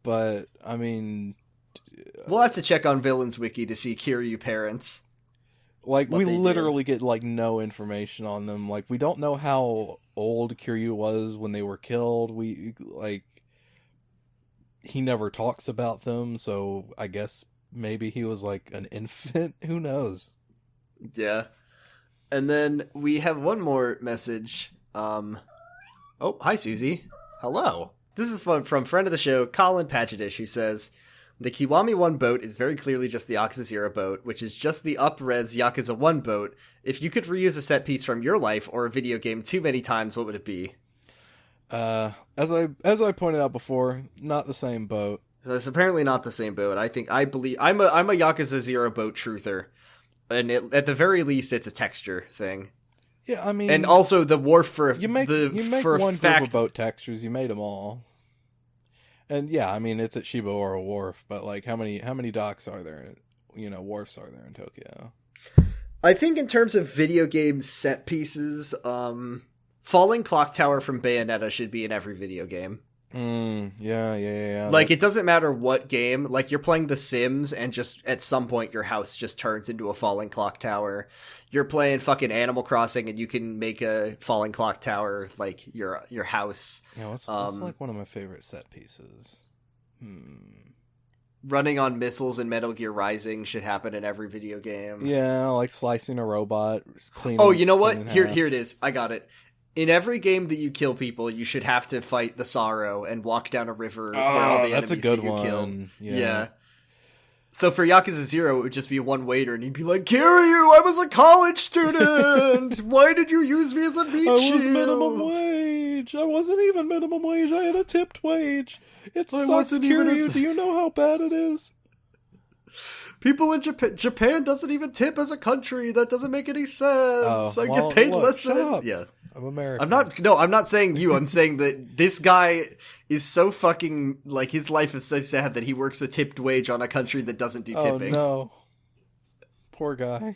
but, I mean... We'll have to check on Villains Wiki to see Kiryu parents. Like, we literally get, like, no information on them. Like, we don't know how old Kiryu was when they were killed. He never talks about them, so I guess maybe he was, like, an infant. Who knows? Yeah. And then we have one more message. Oh, hi, Susie. Hello. This is from friend of the show, Colin Patchedish, who says, the Kiwami 1 boat is very clearly just the Yakuza 0 boat, which is just the up-res Yakuza 1 boat. If you could reuse a set piece from your life or a video game too many times, what would it be? As I pointed out before, not the same boat. So it's apparently not the same boat. I believe I'm a Yakuza 0 boat truther. And at the very least, it's a texture thing. Yeah, I mean, and also the wharf for you make one group of boat textures. You made them all, and yeah, I mean it's at Shiba or a wharf. But like, how many docks are there? Wharfs are there in Tokyo? I think in terms of video game set pieces, Falling Clock Tower from Bayonetta should be in every video game. Yeah. Like, it doesn't matter what game. Like, you're playing The Sims, and just at some point your house just turns into a falling clock tower. You're playing fucking Animal Crossing, and you can make a falling clock tower, like, your house. Yeah, what's like one of my favorite set pieces? Running on missiles in Metal Gear Rising should happen in every video game. Yeah, like slicing a robot, cleaning. Oh, you know what? Here it is. I got it. In every game that you kill people, you should have to fight the Sorrow and walk down a river where all the that's enemies a good that you one. killed. Yeah. So for Yakuza 0, it would just be one waiter, and he'd be like, Kiryu, I was a college student! Why did you use me as a meat shield? I was minimum wage! I wasn't even minimum wage, I had a tipped wage! It sucks, Kiryu, do you know how bad it is? People in Japan doesn't even tip as a country. That doesn't make any sense. I get paid less than it. Yeah. I'm American. I'm not saying you. I'm saying that this guy is so fucking, like, his life is so sad that he works a tipped wage on a country that doesn't do tipping. Oh, no. Poor guy.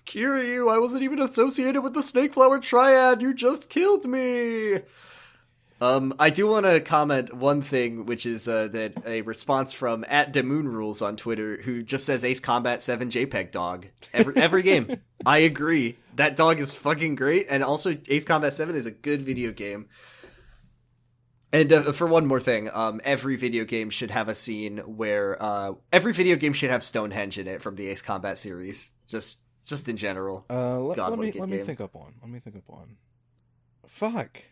Kiryu, I wasn't even associated with the Snake Flower Triad. You just killed me. I do want to comment one thing, which is that a response from @DeMoonRules on Twitter, who just says Ace Combat 7 JPEG dog. Every game. I agree. That dog is fucking great, and also Ace Combat 7 is a good video game. And for one more thing, every video game should have a scene where every video game should have Stonehenge in it from the Ace Combat series. Just in general. Let me think up one. Fuck.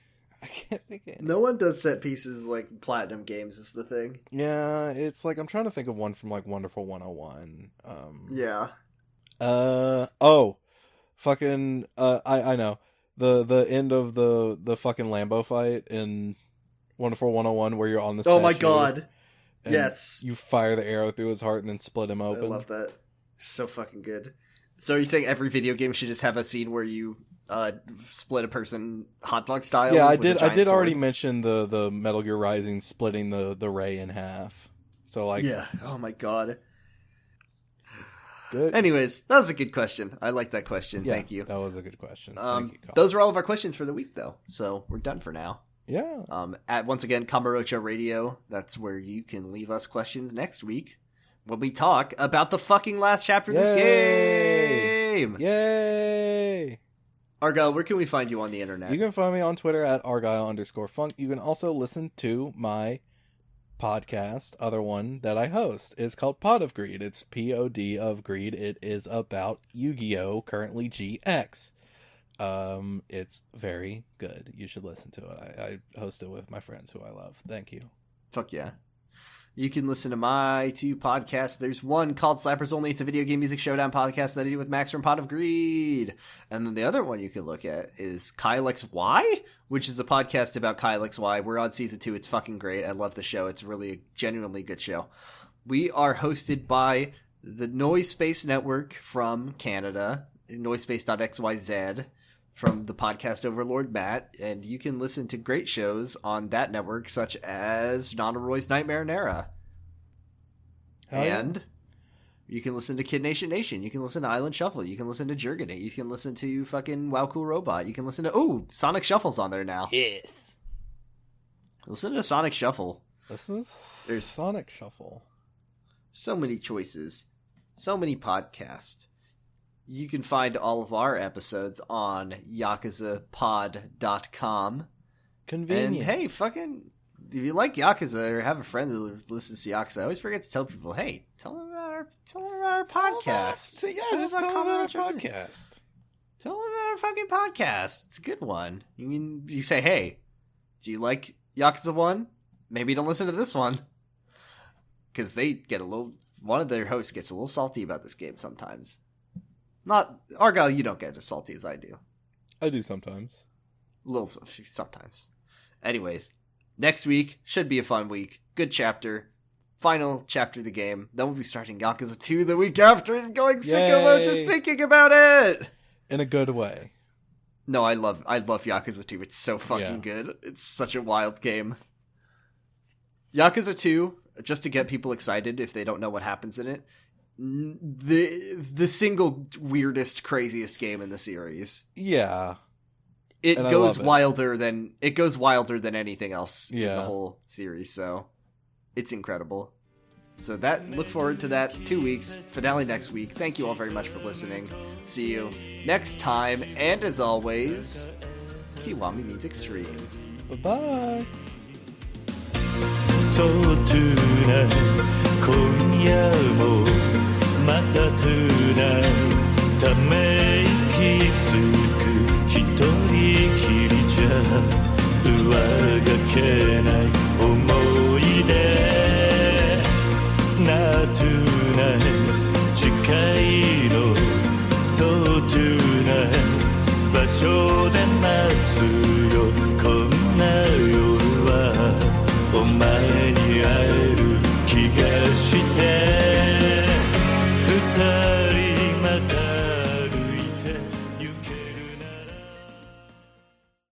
I can't think of it. No one does set pieces like Platinum Games is the thing. Yeah, it's like I'm trying to think of one from like Wonderful 101. Yeah. Fucking I know. The end of the fucking Lambo fight in Wonderful 101 where you're on the statue. Oh my god. Yes. You fire the arrow through his heart and then split him open. I love that. It's so fucking good. So are you saying every video game should just have a scene where you split a person hot dog style? Yeah, I did already mention the Metal Gear Rising splitting the Ray in half. So like, yeah. Oh my god. Good. Anyways, that was a good question. I like that question. Yeah, Thank you. That was a good question. Thank you, Colin. Those are all of our questions for the week, though. So we're done for now. Yeah. At once again, Kamurocho Radio. That's where you can leave us questions next week when we talk about the fucking last chapter of this game. Yay! Argyle, where can we find you on the internet? You can find me on Twitter at Argyle_Funk. You can also listen to my podcast, other one that I host. It's called Pod of Greed. It's POD of Greed. It is about Yu-Gi-Oh! Currently GX. It's very good. You should listen to it. I host it with my friends who I love. Thank you. Fuck yeah. You can listen to my two podcasts. There's one called Slappers Only. It's a video game music showdown podcast that I do with Max from Pot of Greed. And then the other one you can look at is Kyle XY, which is a podcast about Kyle XY. We're on season 2. It's fucking great. I love the show. It's really a genuinely good show. We are hosted by the Noise Space Network from Canada, noisespace.xyz, from the podcast Overlord Matt, and you can listen to great shows on that network, such as Nana Roy's Nightmare Nera. And you can listen to Kid Nation Nation. You can listen to Island Shuffle. You can listen to Jurgenate. You can listen to fucking Wow Cool Robot. You can listen to Sonic Shuffle's on there now. Yes. Listen to Sonic Shuffle. There's Sonic Shuffle. So many choices. So many podcasts. You can find all of our episodes on yakuzapod.com. Convenient. And hey, fucking, if you like Yakuza or have a friend who listens to Yakuza, I always forget to tell people, hey, tell them about our podcast. Tell them about our podcast. Tell them about our fucking podcast. It's a good one. You say, hey, do you like Yakuza 1? Maybe don't listen to this one. Because they get one of their hosts gets a little salty about this game sometimes. Not Argyle, you don't get as salty as I do. I do sometimes. Sometimes. Anyways, next week should be a fun week. Good chapter. Final chapter of the game. Then we'll be starting Yakuza 2 the week after and going sicko mode just thinking about it. In a good way. No, I love Yakuza 2. It's so fucking good. It's such a wild game. Yakuza 2, just to get people excited if they don't know what happens in it, the single weirdest, craziest game in the series. Yeah. it And I goes love wilder than anything else in the Yeah. whole series. So it's incredible. So look forward to that. 2 weeks, finale next week. Thank you all very much for listening. See you next time. And as always, Kiwami means extreme. Bye-bye. そうトゥナ今夜もまたトゥ